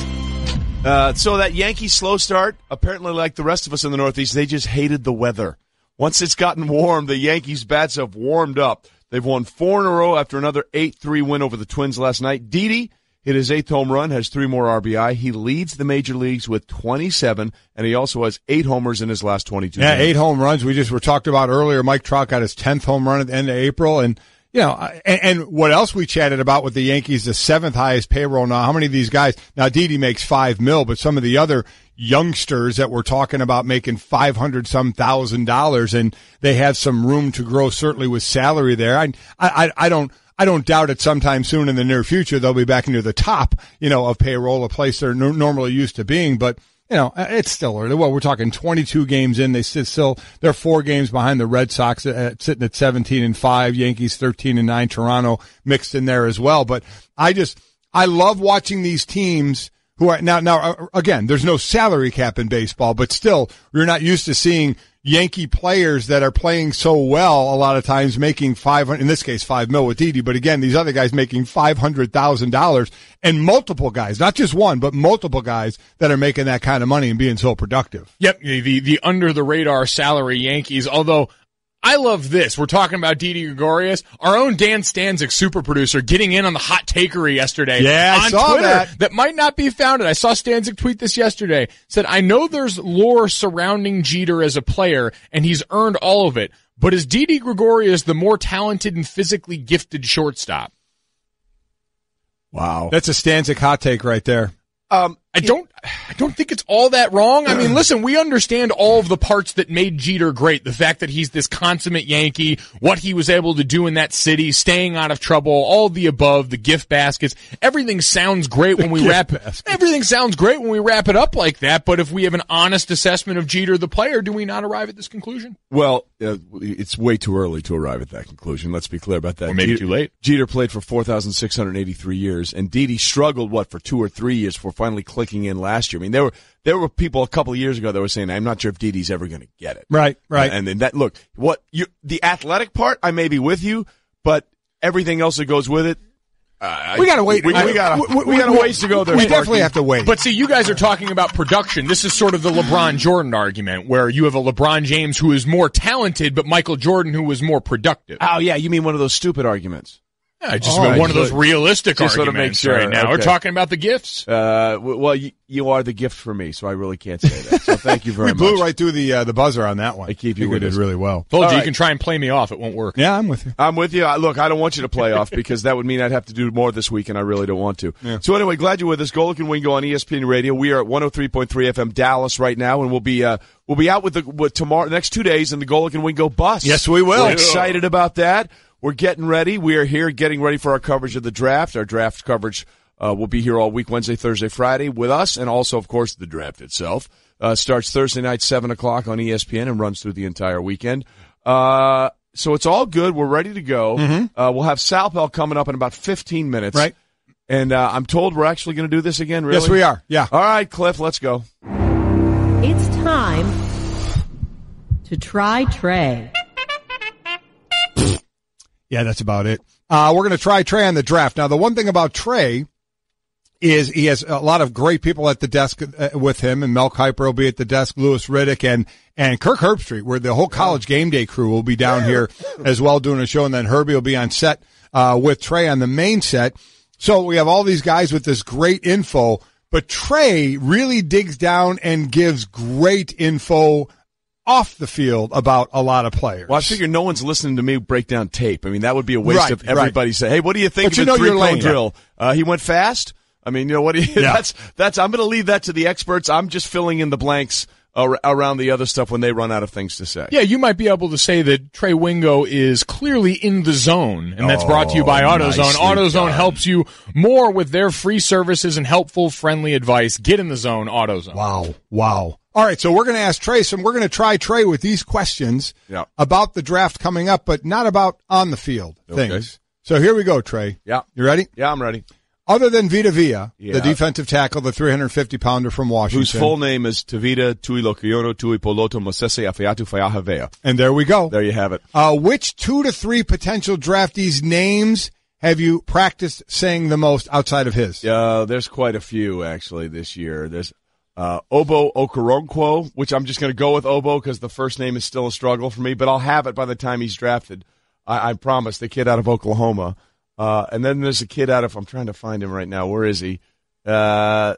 So that Yankees slow start, apparently like the rest of us in the Northeast, they just hated the weather. Once it's gotten warm, the Yankees' bats have warmed up. They've won 4 in a row after another 8-3 win over the Twins last night. Didi hit his 8th home run, has 3 more RBI. He leads the major leagues with 27, and he also has 8 homers in his last 22 games. 8 home runs. We just were talked about earlier. Mike Trout got his 10th home run at the end of April, and and what else we chatted about with the Yankees, the 7th highest payroll now. How many of these guys? Now, Didi makes $5 million, but some of the other youngsters that we're talking about making $500-some thousand, and they have some room to grow, certainly with salary there. I don't doubt it sometime soon in the near future they'll be back into the top, of payroll, a place they're normally used to being, but it's still early. Well, we're talking 22 games in. They're 4 games behind the Red Sox, sitting at 17-5. Yankees 13-9. Toronto mixed in there as well. But I love watching these teams who are now again, there's no salary cap in baseball, but still, you're not used to seeing Yankee players that are playing so well a lot of times making in this case $5 million with Didi, but again, these other guys making $500,000 and multiple guys, not just one, but multiple guys that are making that kind of money and being so productive. Yep. The under the radar salary Yankees, although I love this. We're talking about Didi Gregorius. Our own Dan Stanzik, super producer, getting in on the hot takery yesterday I on saw Twitter that might not be founded. I saw Stanzik tweet this yesterday. Said, I know there's lore surrounding Jeter as a player, and he's earned all of it, but is Didi Gregorius the more talented and physically gifted shortstop? Wow. That's a Stanzik hot take right there. I don't think it's all that wrong. I mean, listen, we understand all of the parts that made Jeter great. The fact that he's this consummate Yankee, what he was able to do in that city, staying out of trouble, all of the above, the gift baskets. Everything sounds great when we wrap it up like that. But if we have an honest assessment of Jeter the player, do we not arrive at this conclusion? Well, it's way too early to arrive at that conclusion. Let's be clear about that. Or maybe too late. Jeter played for 4,683 years, and Didi struggled, for 2 or 3 years before finally clicking in last year. I mean, there were people a couple of years ago that were saying, I'm not sure if Didi's ever going to get it. Right. And then the athletic part, I may be with you, but everything else that goes with it, we gotta wait. We got a ways to go there. We definitely have to wait. But see, you guys are talking about production. This is sort of the LeBron Jordan argument, where you have a LeBron James who is more talented, but Michael Jordan who is more productive. Oh yeah, you mean one of those stupid arguments? Yeah, one of those realistic arguments right now. Okay. We're talking about the gifts. Well, you are the gift for me, so I really can't say that. So thank you very much. We blew right through the buzzer on that one. I keep you with did really well. Told you, you can try and play me off. It won't work. Yeah, I'm with you. I'm with you. Look, I don't want you to play off because that would mean I'd have to do more this week, and I really don't want to. Yeah. So anyway, glad you're with us. Golic and Wingo on ESPN Radio. We are at 103.3 FM Dallas right now, and we'll be out with tomorrow, next 2 days in the Golic and Wingo bus. Yes, we will. We're excited about that. We're getting ready. We are here getting ready for our coverage of the draft. Our draft coverage will be here all week, Wednesday, Thursday, Friday with us, and also, of course, the draft itself. Starts Thursday night, 7 o'clock on ESPN and runs through the entire weekend. So it's all good. We're ready to go. Mm-hmm. We'll have Sal Paolantoni coming up in about 15 minutes. Right. And I'm told we're actually going to do this again, really? Yes, we are. Yeah. All right, Cliff, let's go. It's time to Try Trey. Yeah, that's about it. We're going to try Trey on the draft. Now, the one thing about Trey is he has a lot of great people at the desk with him, and Mel Kiper will be at the desk, Louis Riddick, and Kirk Herbstreit, where the whole College Game Day crew will be down here as well doing a show, and then Herbie will be on set with Trey on the main set. So we have all these guys with this great info, but Trey really digs down and gives great info off the field about a lot of players. Well, I figure no one's listening to me break down tape. I mean, that would be a waste of everybody saying, hey, what do you think of the three-cone drill? He went fast? I mean, what do you, I'm going to leave that to the experts. I'm just filling in the blanks around the other stuff when they run out of things to say. Yeah, you might be able to say that Trey Wingo is clearly in the zone, and that's brought to you by AutoZone. AutoZone helps you more with their free services and helpful, friendly advice. Get in the zone, AutoZone. Wow. All right, so we're going to ask Trey we're going to try Trey with these questions about the draft coming up, but not about on the field things. So here we go, Trey. Yeah. You ready? Yeah, I'm ready. Other than Vita Vea, the defensive tackle, the 350-pounder from Washington. Whose full name is Tavita Tuilokiono Tuipoloto Mosese Afeatu Fayahavea. And there we go. There you have it. Which 2 to 3 potential draftees' names have you practiced saying the most outside of his? There's quite a few, actually, this year. There's Obo Okoronkwo, which I'm just going to go with Obo because the first name is still a struggle for me, but I'll have it by the time he's drafted. I promise, the kid out of Oklahoma. And then there's a kid out of, I'm trying to find him right now. Where is he? Out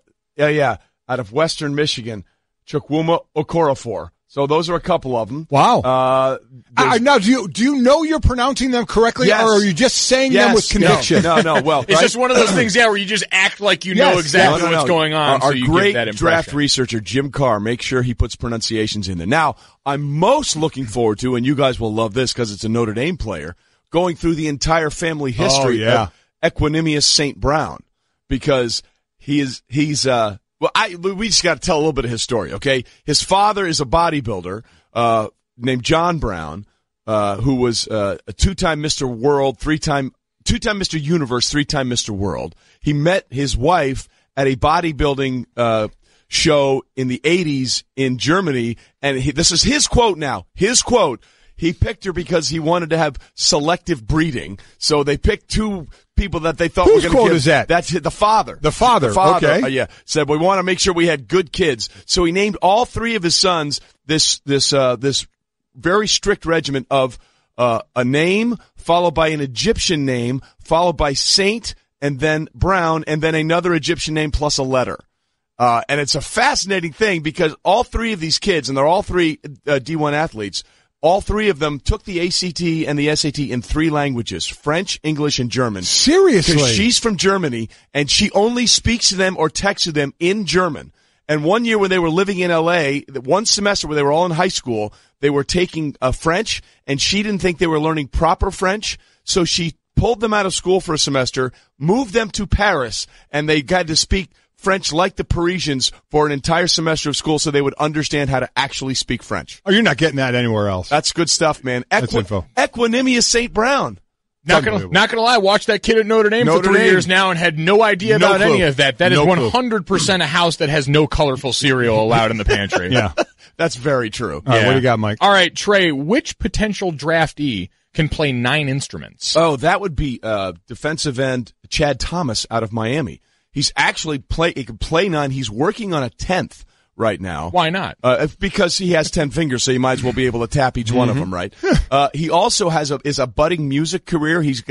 of Western Michigan, Chukwuma Okorafor. So those are a couple of them. Wow. Now, do you know you're pronouncing them correctly, or are you just saying them with conviction? No. Well, it's just one of those things, where you just act like you know exactly what's going on. Our so you great get that draft researcher, Jim Carr, make sure he puts pronunciations in there. Now, I'm most looking forward to, and you guys will love this because it's a Notre Dame player, going through the entire family history of Equanimous St. Brown, because we just got to tell a little bit of his story, okay? His father is a bodybuilder named John Brown, who was a two-time Mr. World, two-time Mr. Universe, 3-time Mr. World. He met his wife at a bodybuilding show in the 80s in Germany, and this is his quote now. His quote. He picked her because he wanted to have selective breeding. So they picked 2 people that they thought were going to give. Whose quote is that? That's the father. The father, okay. Said, we want to make sure we had good kids. So he named all 3 of his sons this very strict regimen of a name followed by an Egyptian name followed by Saint and then Brown and then another Egyptian name plus a letter. And it's a fascinating thing because all three of these kids, and they're all three D1 athletes, all three of them took the ACT and the SAT in 3 languages, French, English, and German. Seriously? Because she's from Germany, and she only speaks to them or texts to them in German. And one year when they were living in L.A., one semester where they were all in high school, they were taking French, and she didn't think they were learning proper French, so she pulled them out of school for a semester, moved them to Paris, and they had to speak French like the Parisians for an entire semester of school so they would understand how to actually speak French. Oh, you're not getting that anywhere else. That's good stuff, man. That's info. Equanimous St. Brown. Not gonna lie, watched that kid at Notre Dame for 3 years now and had no idea about any of that. That is 100% a house that has no colorful cereal allowed in the pantry. Yeah. That's very true. All right, what do you got, Mike? All right, Trey, which potential draftee can play 9 instruments? Oh, that would be defensive end Chad Thomas out of Miami. He's actually he can play 9. He's working on a 10th right now. Why not? Because he has 10 fingers, so you might as well be able to tap each one of them, right? He also is a budding music career. He's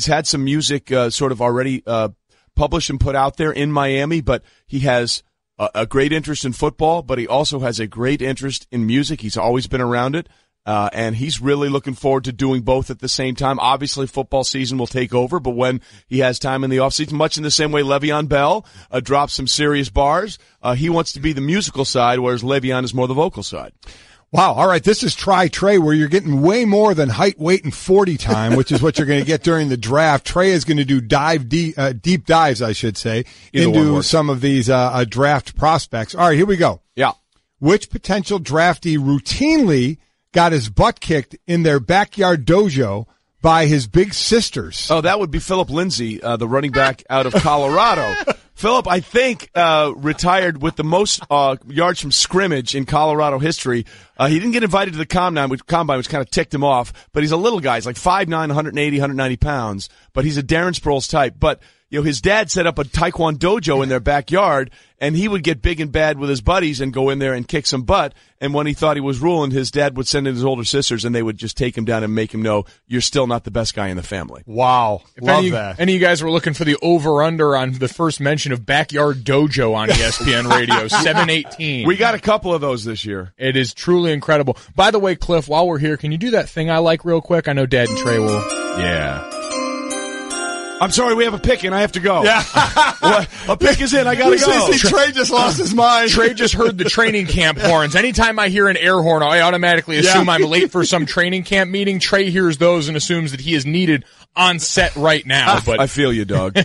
had some music sort of already published and put out there in Miami, but he has a great interest in football, but he also has a great interest in music. He's always been around it. And he's really looking forward to doing both at the same time. Obviously, football season will take over, but when he has time in the offseason, much in the same way Le'Veon Bell drops some serious bars, he wants to be the musical side, whereas Le'Veon is more the vocal side. Wow. All right. This is Try Trey, where you're getting way more than height, weight, and 40 time, which is what you're going to get during the draft. Trey is going to do deep dives, I should say, into some of these draft prospects. All right. Here we go. Yeah. Which potential draftee routinely got his butt kicked in their backyard dojo by his big sisters? Oh, that would be Philip Lindsay, the running back out of Colorado. Philip, I think, retired with the most yards from scrimmage in Colorado history. He didn't get invited to the combine, which kind of ticked him off. But he's a little guy. He's like 5'9", 180, 190 pounds. But he's a Darren Sproles type. But his dad set up a taekwondo dojo in their backyard, and he would get big and bad with his buddies and go in there and kick some butt. And when he thought he was ruling, his dad would send in his older sisters, and they would just take him down and make him know, you're still not the best guy in the family. Wow. Love that. Any of you guys were looking for the over-under on the first mention of backyard dojo on ESPN Radio, 718. We got a couple of those this year. It is truly incredible. By the way, Cliff, while we're here, can you do that thing I like real quick? I know Dad and Trey will. Yeah. I'm sorry, we have a pick and I have to go. Yeah. A pick is in, I gotta go. Trey just lost his mind. Trey just heard the training camp horns. Anytime I hear an air horn, I automatically assume I'm late for some training camp meeting. Trey hears those and assumes that he is needed on set right now. But I feel you, dog.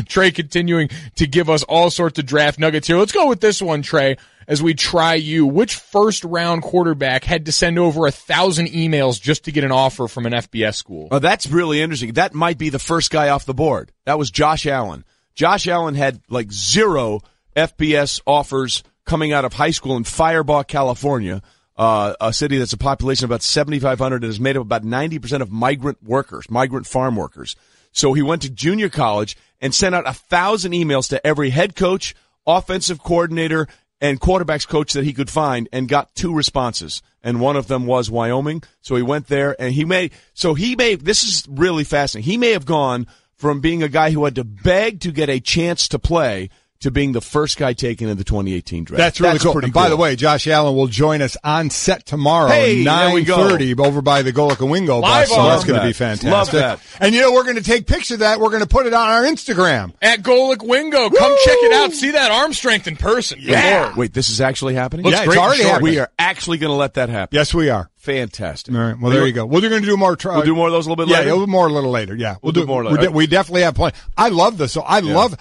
Trey continuing to give us all sorts of draft nuggets here. Let's go with this one, Trey, as we try you. Which first-round quarterback had to send over 1,000 emails just to get an offer from an FBS school? Oh, that's really interesting. That might be the first guy off the board. That was Josh Allen. Josh Allen had like 0 FBS offers coming out of high school in Firebaugh, California, a city that's a population of about 7,500 and is made up of about 90% of migrant farm workers. So he went to junior college and sent out 1,000 emails to every head coach, offensive coordinator, and quarterback's coach that he could find, and got 2 responses. And one of them was Wyoming. So he went there, and this is really fascinating. He may have gone from being a guy who had to beg to get a chance to play to being the first guy taken in the 2018 draft. That's really cool. Pretty and cool. By the way, Josh Allen will join us on set tomorrow, hey, 9:30 over by the Golic and Wingo bus. So that's going to be fantastic. Love that. And we're going to take pictures of that. We're going to put it on our Instagram. At Golic Wingo. Come check it out. See that arm strength in person. Yeah. Wait, this is actually happening? Looks great. It's already happening. We are actually going to let that happen. Yes, we are. Fantastic. All right. Well, there you go. We're going to do more. We'll do more of those a little bit later? Yeah, a little later. Yeah. We'll do more later. We definitely have plenty. I love this. So I love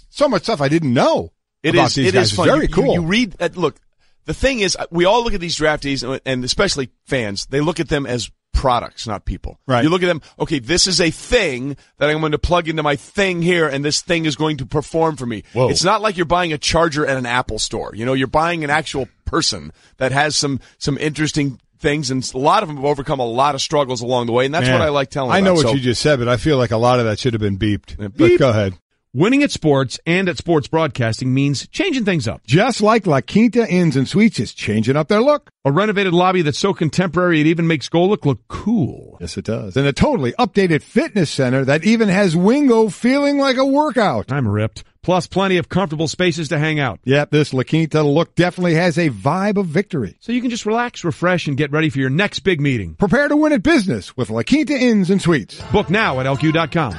so much stuff I didn't know. It is fun. Very cool. You read, look, the thing is, we all look at these draftees, and especially fans, they look at them as products, not people. Right. You look at them, okay, this is a thing that I'm going to plug into my thing here, and this thing is going to perform for me. Whoa. It's not like you're buying a charger at an Apple store. You're buying an actual person that has some interesting things, and a lot of them have overcome a lot of struggles along the way, and that's what I like telling I know about. what you just said, but I feel like a lot of that should have been beeped. Beep. But go ahead. Winning at sports and at sports broadcasting means changing things up. Just like La Quinta Inns and Suites is changing up their look. A renovated lobby that's so contemporary it even makes Golic look cool. Yes, it does. And a totally updated fitness center that even has Wingo feeling like a workout. I'm ripped. Plus plenty of comfortable spaces to hang out. Yep, this La Quinta look definitely has a vibe of victory. So you can just relax, refresh, and get ready for your next big meeting. Prepare to win at business with La Quinta Inns and Suites. Book now at LQ.com.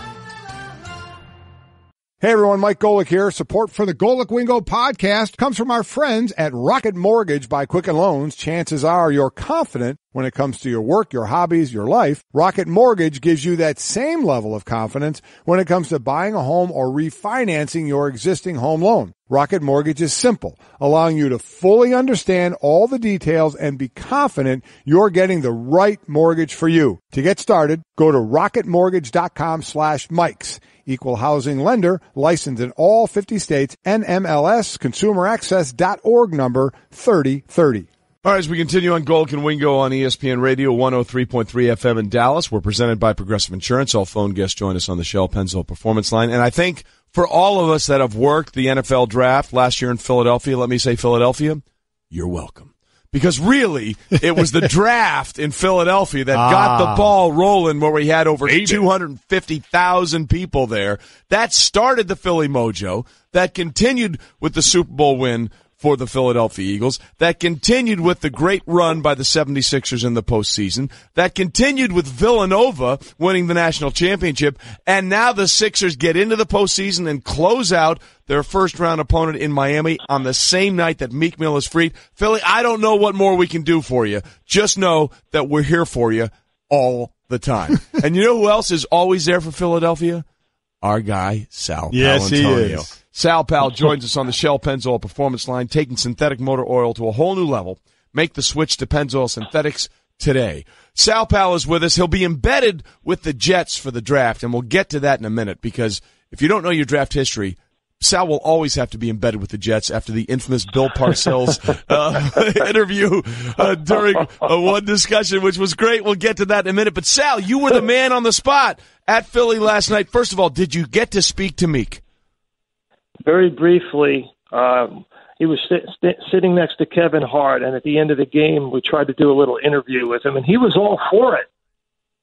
Hey everyone, Mike Golic here. Support for the Golic Wingo podcast comes from our friends at Rocket Mortgage by Quicken Loans. Chances are you're confident when it comes to your work, your hobbies, your life. Rocket Mortgage gives you that same level of confidence when it comes to buying a home or refinancing your existing home loan. Rocket Mortgage is simple, allowing you to fully understand all the details and be confident you're getting the right mortgage for you. To get started, go to rocketmortgage.com/Mikes. Equal housing lender, licensed in all 50 states, NMLS, consumeraccess.org number 3030. All right, as we continue on Golic and Wingo on ESPN Radio 103.3 FM in Dallas, we're presented by Progressive Insurance. All phone guests join us on the Shell Pennzoil Performance Line. And I think for all of us that have worked the NFL draft last year in Philadelphia, let me say Philadelphia, you're welcome. Because really, it was the draft in Philadelphia that got the ball rolling where we had over 250,000 people there. That started the Philly mojo. That continued with the Super Bowl win for the Philadelphia Eagles. That continued with the great run by the 76ers in the postseason. That continued with Villanova winning the national championship. And now the Sixers get into the postseason and close out their first-round opponent in Miami on the same night that Meek Mill is freed. Philly, I don't know what more we can do for you. Just know that we're here for you all the time. And you know who else is always there for Philadelphia? Our guy, Sal Paolantoni. Yes, he is. Sal Pal joins us on the Shell Pennzoil Performance Line, taking synthetic motor oil to a whole new level. Make the switch to Pennzoil Synthetics today. Sal Pal is with us. He'll be embedded with the Jets for the draft, and we'll get to that in a minute because if you don't know your draft history, Sal will always have to be embedded with the Jets after the infamous Bill Parcells interview during one discussion, which was great. We'll get to that in a minute. But, Sal, you were the man on the spot at Philly last night. First of all, did you get to speak to Meek? Very briefly. He was sitting next to Kevin Hart, and at the end of the game, we tried to do a little interview with him, and he was all for it.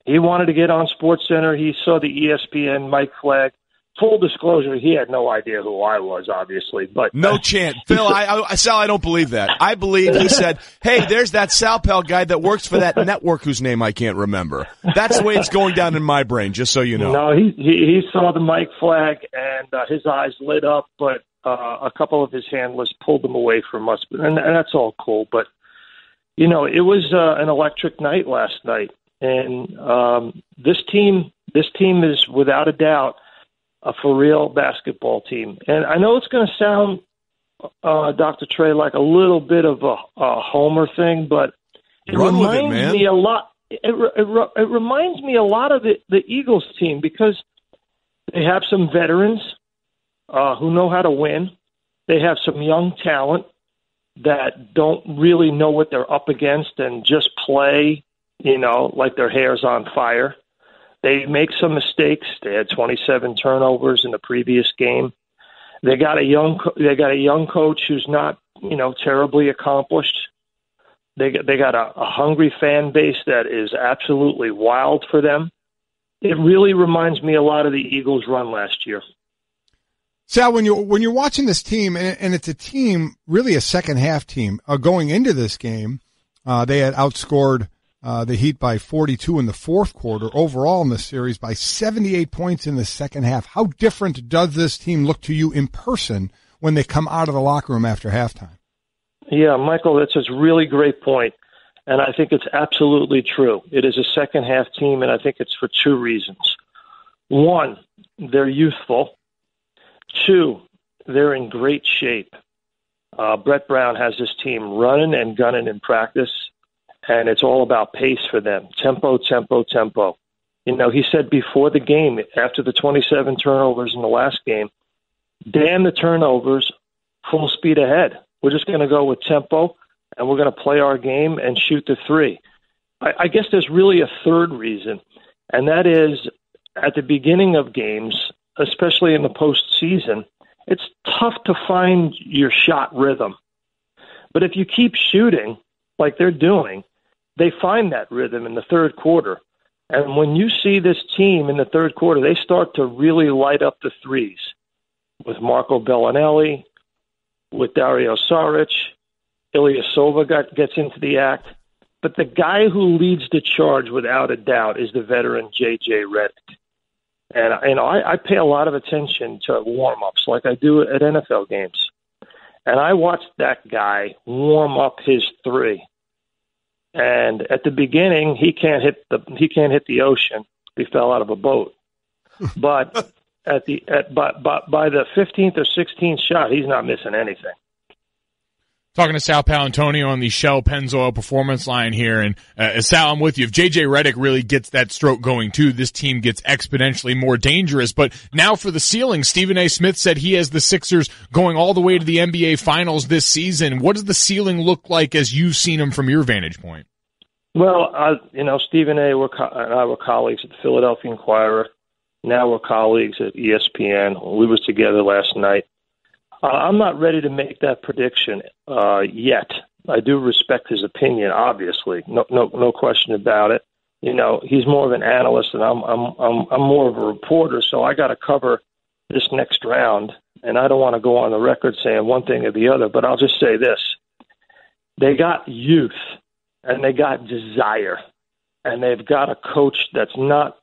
He wanted to get on SportsCenter. He saw the ESPN mic flag. Full disclosure, he had no idea who I was, obviously. But no chance. Phil, Sal, I don't believe that. I believe he said, hey, there's that Sal Pal guy that works for that network whose name I can't remember. That's the way it's going down in my brain, just so you know. No, he saw the mic flag, and his eyes lit up, but a couple of his handlers pulled him away from us. And that's all cool. But, you know, it was an electric night last night. And this team is, without a doubt, a for-real basketball team. And I know it's going to sound, Dr. Trey, like a little bit of a homer thing, but it reminds me a lot. It reminds me a lot of the Eagles team because they have some veterans who know how to win. They have some young talent that don't really know what they're up against and just play, you know, like their hair's on fire. They make some mistakes. They had 27 turnovers in the previous game. They got a young coach who's not, you know, terribly accomplished. They got a hungry fan base that is absolutely wild for them. It really reminds me a lot of the Eagles' run last year. Sal, when you're watching this team, and it's a team, really a second half team, going into this game, they had outscored the Heat by 42 in the fourth quarter. Overall in the series by 78 points in the second half. How different does this team look to you in person when they come out of the locker room after halftime? Yeah, Michael, that's a really great point, and I think it's absolutely true. It is a second half team, and I think it's for two reasons. One, they're youthful. Two, they're in great shape. Brett Brown has this team running and gunning in practice. And it's all about pace for them. Tempo, tempo, tempo. You know, he said before the game, after the 27 turnovers in the last game, damn the turnovers, full speed ahead. We're just going to go with tempo, and we're going to play our game and shoot the three. I guess there's really a third reason, and that is at the beginning of games, especially in the postseason, it's tough to find your shot rhythm. But if you keep shooting like they're doing, they find that rhythm in the third quarter. And when you see this team in the third quarter, they start to really light up the threes with Marco Bellinelli, with Dario Saric. Ilyasova gets into the act. But the guy who leads the charge without a doubt is the veteran J.J. Redick. And I pay a lot of attention to warm-ups like I do at NFL games. And I watched that guy warm up his three. And at the beginning, he can't hit the ocean. He fell out of a boat. But by the 15th or 16th shot, he's not missing anything. Talking to Sal Paolantoni on the Shell Pennzoil Performance line here. And Sal, I'm with you. If J.J. Redick really gets that stroke going too, this team gets exponentially more dangerous. But now for the ceiling, Stephen A. Smith said he has the Sixers going all the way to the NBA Finals this season. What does the ceiling look like as you've seen them from your vantage point? Well, Stephen A. and I were colleagues at the Philadelphia Inquirer. Now we're colleagues at ESPN. We was together last night. I'm not ready to make that prediction yet. I do respect his opinion, obviously, no question about it. He's more of an analyst, and I'm more of a reporter. So I got to cover this next round, and I don't want to go on the record saying one thing or the other. But I'll just say this: they got youth, and they got desire, and they've got a coach that's not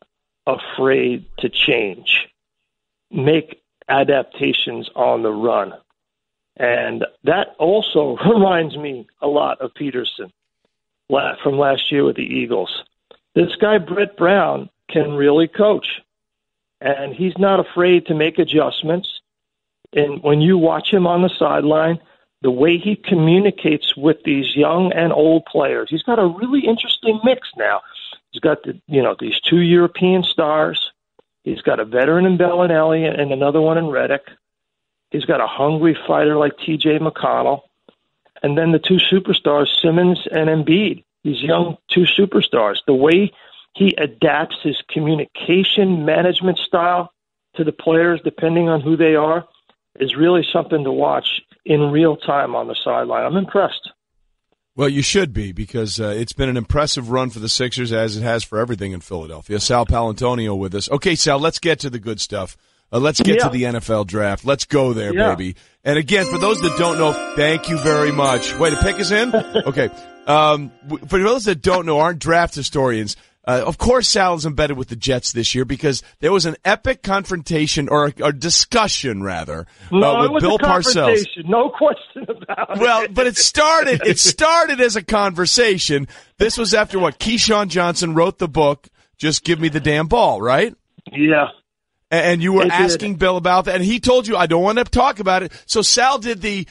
afraid to change, make adaptations on the run. And that also reminds me a lot of Peterson from last year with the Eagles. This guy, Brett Brown, can really coach. And he's not afraid to make adjustments. And when you watch him on the sideline, the way he communicates with these young and old players, he's got a really interesting mix now. He's got these two European stars. He's got a veteran in Bellinelli and another one in Redick. He's got a hungry fighter like T.J. McConnell. And then the two superstars, Simmons and Embiid, these young two superstars. The way he adapts his communication management style to the players, depending on who they are, is really something to watch in real time on the sideline. I'm impressed. Well, you should be, because it's been an impressive run for the Sixers, as it has for everything in Philadelphia. Sal Paolantoni with us. Okay, Sal, let's get to the good stuff. Let's get to the NFL draft. Let's go there, baby. And again, for those that don't know, thank you very much. Wait, the pick is in? Okay. For those that don't know, aren't draft historians, of course Sal is embedded with the Jets this year because there was an epic confrontation, or a discussion, rather, with Bill Parcells. No question about it. Well, but it started as a conversation. This was after Keyshawn Johnson wrote the book, Just Give Me the Damn Ball, right? Yeah. And you were asking Bill about that, and he told you, I don't want to talk about it. So Sal did the,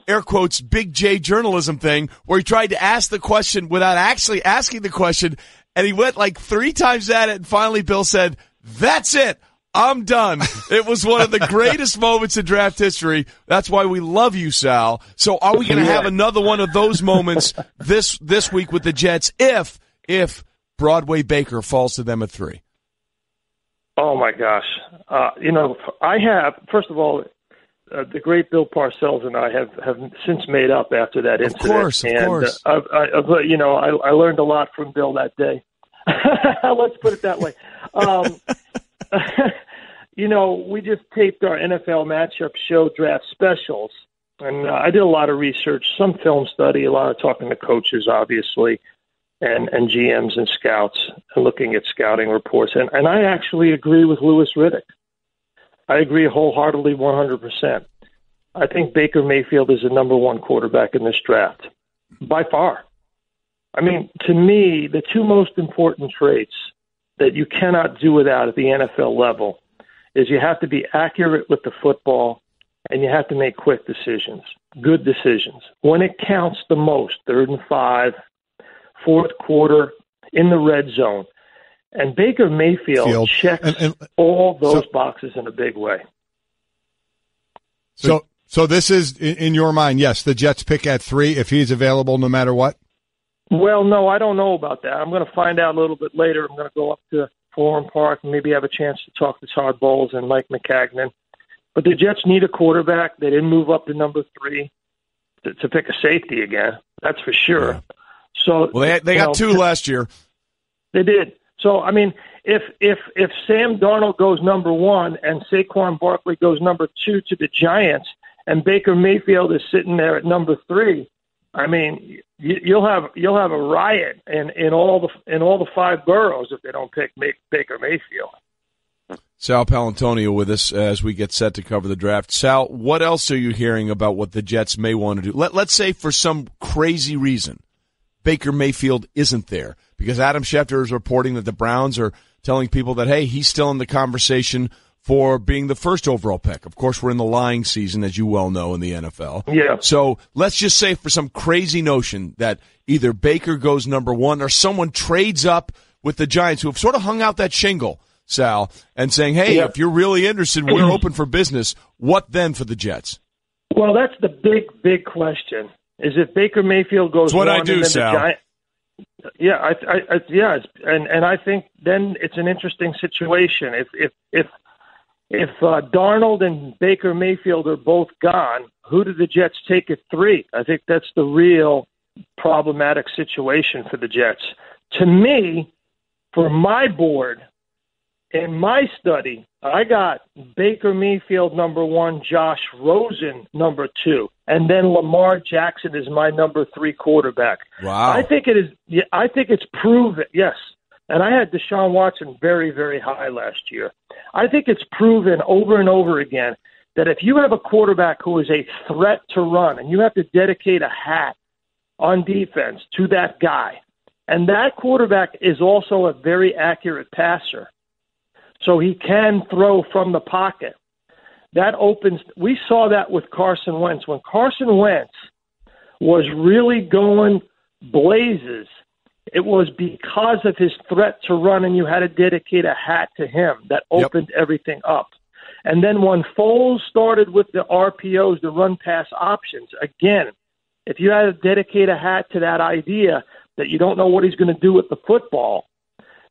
air quotes, big J journalism thing, where he tried to ask the question without actually asking the question, and he went like 3 times at it, and finally Bill said, "That's it. I'm done." It was one of the greatest moments in draft history. That's why we love you, Sal. So are we going to have another one of those moments this week with the Jets if Broadway Baker falls to them at 3? Oh, my gosh. I have, first of all, the great Bill Parcells and I have since made up after that incident. Of course. I learned a lot from Bill that day. Let's put it that way. We just taped our NFL matchup show draft specials, and I did a lot of research, some film study, a lot of talking to coaches, obviously, and GMs and scouts, and looking at scouting reports. And I actually agree with Louis Riddick. I agree wholeheartedly, 100%. I think Baker Mayfield is the number one quarterback in this draft, by far. I mean, to me, the two most important traits that you cannot do without at the NFL level is you have to be accurate with the football, and you have to make quick decisions, good decisions. When it counts the most, 3rd and 5, fourth quarter, in the red zone. And Baker Mayfield checks all those boxes in a big way. So this is, in your mind, yes, the Jets pick at 3 if he's available no matter what? Well, no, I don't know about that. I'm going to find out a little bit later. I'm going to go up to Florham Park and maybe have a chance to talk to Todd Bowles and Mike McCagnon. But the Jets need a quarterback. They didn't move up to number 3 to pick a safety again. That's for sure. Yeah. So they got 2 last year. They did. So I mean, if Sam Darnold goes number 1 and Saquon Barkley goes number 2 to the Giants, and Baker Mayfield is sitting there at number 3, I mean, you'll have a riot in all the 5 boroughs if they don't pick Baker Mayfield. Sal Paolantoni with us as we get set to cover the draft. Sal, what else are you hearing about what the Jets may want to do? Let's say for some crazy reason Baker Mayfield isn't there, because Adam Schefter is reporting that the Browns are telling people that, hey, he's still in the conversation for being the first overall pick. Of course, we're in the lying season, as you well know, in the NFL. Yeah. So let's just say for some crazy notion that either Baker goes number 1 or someone trades up with the Giants, who have sort of hung out that shingle, Sal, and saying, hey, if you're really interested, we're open for business. What then for the Jets? Well, that's the big question. Is if Baker Mayfield goes That's what 1 I do, and then Sal. the Giants, and I think then it's an interesting situation. If Darnold and Baker Mayfield are both gone, who do the Jets take at 3? I think that's the real problematic situation for the Jets. To me, for my board, in my study, I got Baker Mayfield number 1, Josh Rosen number 2, and then Lamar Jackson is my number 3 quarterback. Wow. I think it is. Yeah, I think it's proven. Yes. And I had Deshaun Watson very, very high last year. I think it's proven over and over again that if you have a quarterback who is a threat to run and you have to dedicate a hat on defense to that guy, and that quarterback is also a very accurate passer, so he can throw from the pocket, that opens – we saw that with Carson Wentz. When Carson Wentz was really going blazes, it was because of his threat to run, and you had to dedicate a hat to him that opened everything up. And then when Foles started with the RPOs, the run-pass options, again, if you had to dedicate a hat to that idea that you don't know what he's going to do with the football,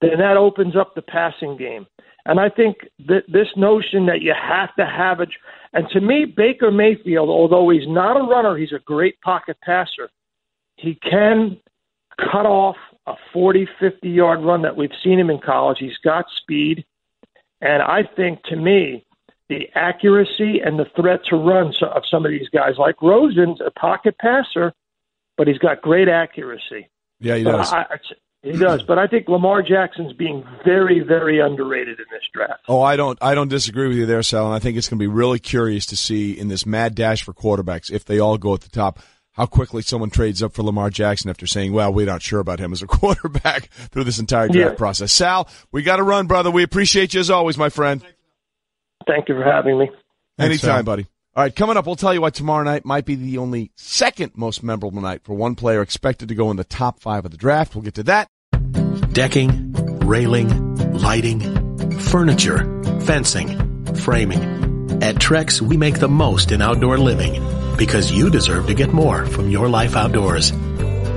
then that opens up the passing game. And I think that this notion that you have to have it, and to me, Baker Mayfield, although he's not a runner, he's a great pocket passer. He can cut off a 40, 50-yard run that we've seen him in college. He's got speed. And I think, to me, the accuracy and the threat to run of some of these guys, like Rosen's a pocket passer, but he's got great accuracy. Yeah, he does. He does, but I think Lamar Jackson's being very, very underrated in this draft. Oh, I don't disagree with you there, Sal, and I think it's going to be really curious to see in this mad dash for quarterbacks, if they all go at the top, how quickly someone trades up for Lamar Jackson after saying, well, we're not sure about him as a quarterback through this entire draft process. Sal, we got to run, brother. We appreciate you as always, my friend. Thank you for having me. Anytime, buddy. All right, coming up, we'll tell you why tomorrow night might be the only second most memorable night for one player expected to go in the top 5 of the draft. We'll get to that. Decking, railing, lighting, furniture, fencing, framing. At Trex, we make the most in outdoor living because you deserve to get more from your life outdoors.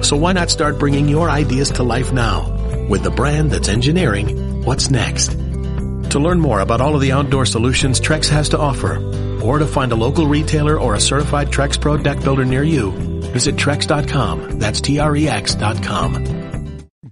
So why not start bringing your ideas to life now with the brand that's engineering what's next? To learn more about all of the outdoor solutions Trex has to offer, or to find a local retailer or a certified Trex Pro deck builder near you, visit Trex.com. That's Trex.com.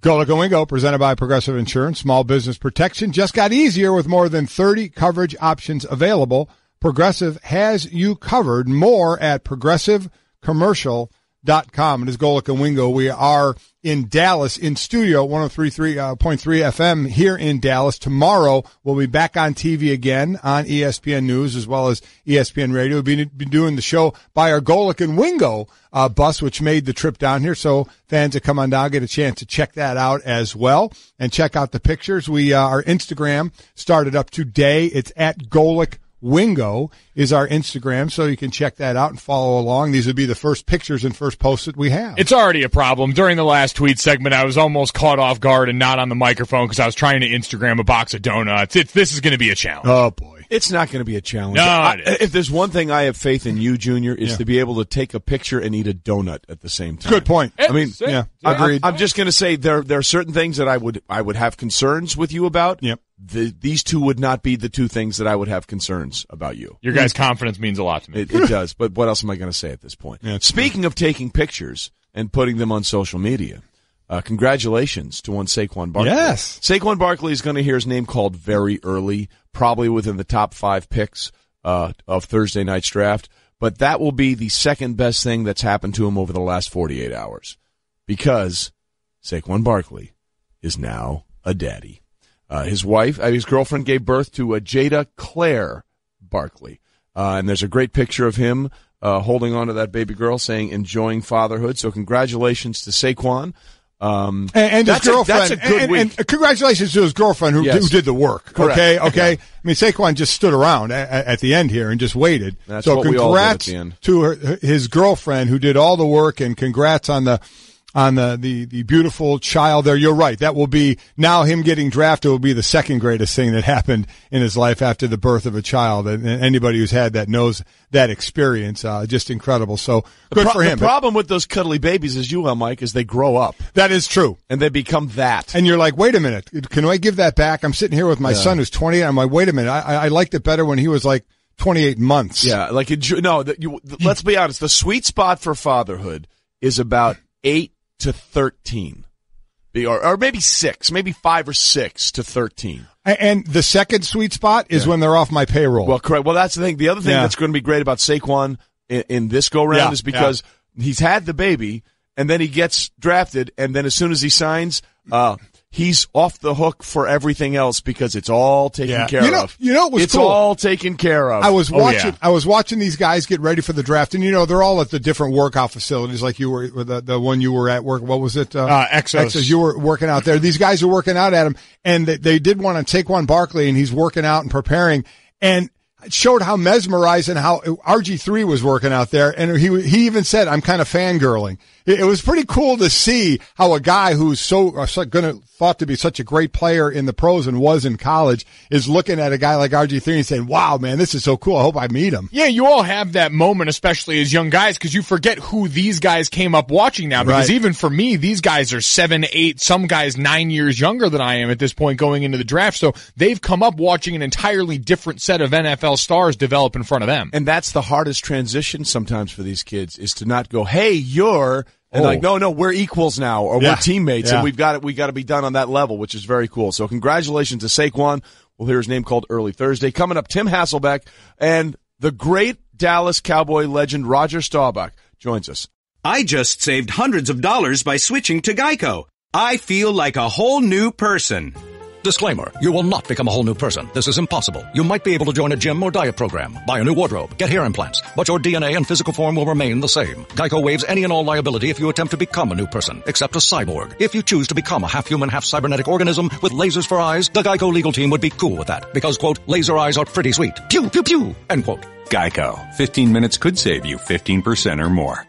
Golic and Wingo, presented by Progressive Insurance. Small business protection just got easier with more than 30 coverage options available. Progressive has you covered. More at progressivecommercial.com. It is Golic and Wingo. We are in Dallas in studio, 103.3 FM here in Dallas. Tomorrow we'll be back on TV again on ESPN News as well as ESPN Radio. We'll be doing the show by our Golic and Wingo bus, which made the trip down here. So fans that come on down get a chance to check that out as well and check out the pictures. Our Instagram started up today. It's at Golic Wingo is our Instagram, so you can check that out and follow along. These would be the first pictures and first posts that we have. It's already a problem. During the last tweet segment, I was almost caught off guard and not on the microphone because I was trying to Instagram a box of donuts. This is going to be a challenge. Oh, boy. It's not going to be a challenge. No, if there's one thing I have faith in you, Junior, is to be able to take a picture and eat a donut at the same time. Good point. I mean, agreed. I'm just going to say there are certain things that I would have concerns with you about. Yep. These two would not be the two things that I would have concerns about you. Your guys' confidence means a lot to me. It does, but what else am I going to say at this point? Yeah, Speaking of taking pictures and putting them on social media, congratulations to one Saquon Barkley. Yes. Saquon Barkley is going to hear his name called very early, probably within the top 5 picks of Thursday night's draft, but that will be the second best thing that's happened to him over the last 48 hours because Saquon Barkley is now a daddy. His girlfriend gave birth to Jada Claire Barkley. And there's a great picture of him holding on to that baby girl saying, enjoying fatherhood. So congratulations to Saquon. And his girlfriend. That's a good week. And congratulations to his girlfriend who did the work. Correct. Okay. Yeah. I mean, Saquon just stood around at the end here and just waited. That's so what we all did at congrats the end. to his girlfriend who did all the work, and congrats on the beautiful child there. You're right. That will be now him getting drafted will be the second greatest thing that happened in his life after the birth of a child. And anybody who's had that knows that experience. Just incredible. So good for him. The problem with those cuddly babies, as you will, Mike, is they grow up. That is true. And they become that. And you're like, wait a minute. Can I give that back? I'm sitting here with my son who's 20. And I'm like, wait a minute. I liked it better when he was like 28 months. Yeah. Let's be honest. The sweet spot for fatherhood is about 8 to 13, or maybe 6, maybe 5 or 6 to 13. And the second sweet spot is when they're off my payroll. Well, correct. Well, that's the thing. The other thing that's going to be great about Saquon in this go-round is because he's had the baby, and then he gets drafted, and then as soon as he signs, he's off the hook for everything else because it's all taken care of. It was it's cool. all taken care of. I was watching these guys get ready for the draft, and they're all at the different workout facilities, like you were the one you were at work. What was it? Exos. You were working out there. These guys are working out at him, and they did one on Saquon Barkley, and he's working out and preparing, and it showed how mesmerized and how RG3 was working out there, and he even said, "I'm kind of fangirling." It was pretty cool to see how a guy who's thought to be such a great player in the pros and was in college is looking at a guy like RG3 and saying, "Wow, man, this is so cool. I hope I meet him." Yeah, you all have that moment, especially as young guys, because you forget who these guys came up watching now. Because even for me, these guys are 7, 8, some guys 9 years younger than I am at this point going into the draft. So they've come up watching an entirely different set of NFL stars develop in front of them. And that's the hardest transition sometimes for these kids is to not go, "Hey, you're." And like, no, we're equals now, or we're teammates, and we got to be done on that level, which is very cool. So congratulations to Saquon. We'll hear his name called early Thursday. Coming up, Tim Hasselbeck and the great Dallas Cowboy legend Roger Staubach joins us. I just saved hundreds of dollars by switching to Geico. I feel like a whole new person. Disclaimer, you will not become a whole new person. This is impossible. You might be able to join a gym or diet program, buy a new wardrobe, get hair implants, but your DNA and physical form will remain the same. Geico waives any and all liability if you attempt to become a new person, except a cyborg. If you choose to become a half-human, half-cybernetic organism with lasers for eyes, the Geico legal team would be cool with that, because, quote, laser eyes are pretty sweet. Pew, pew, pew, end quote. Geico. 15 minutes could save you 15% or more.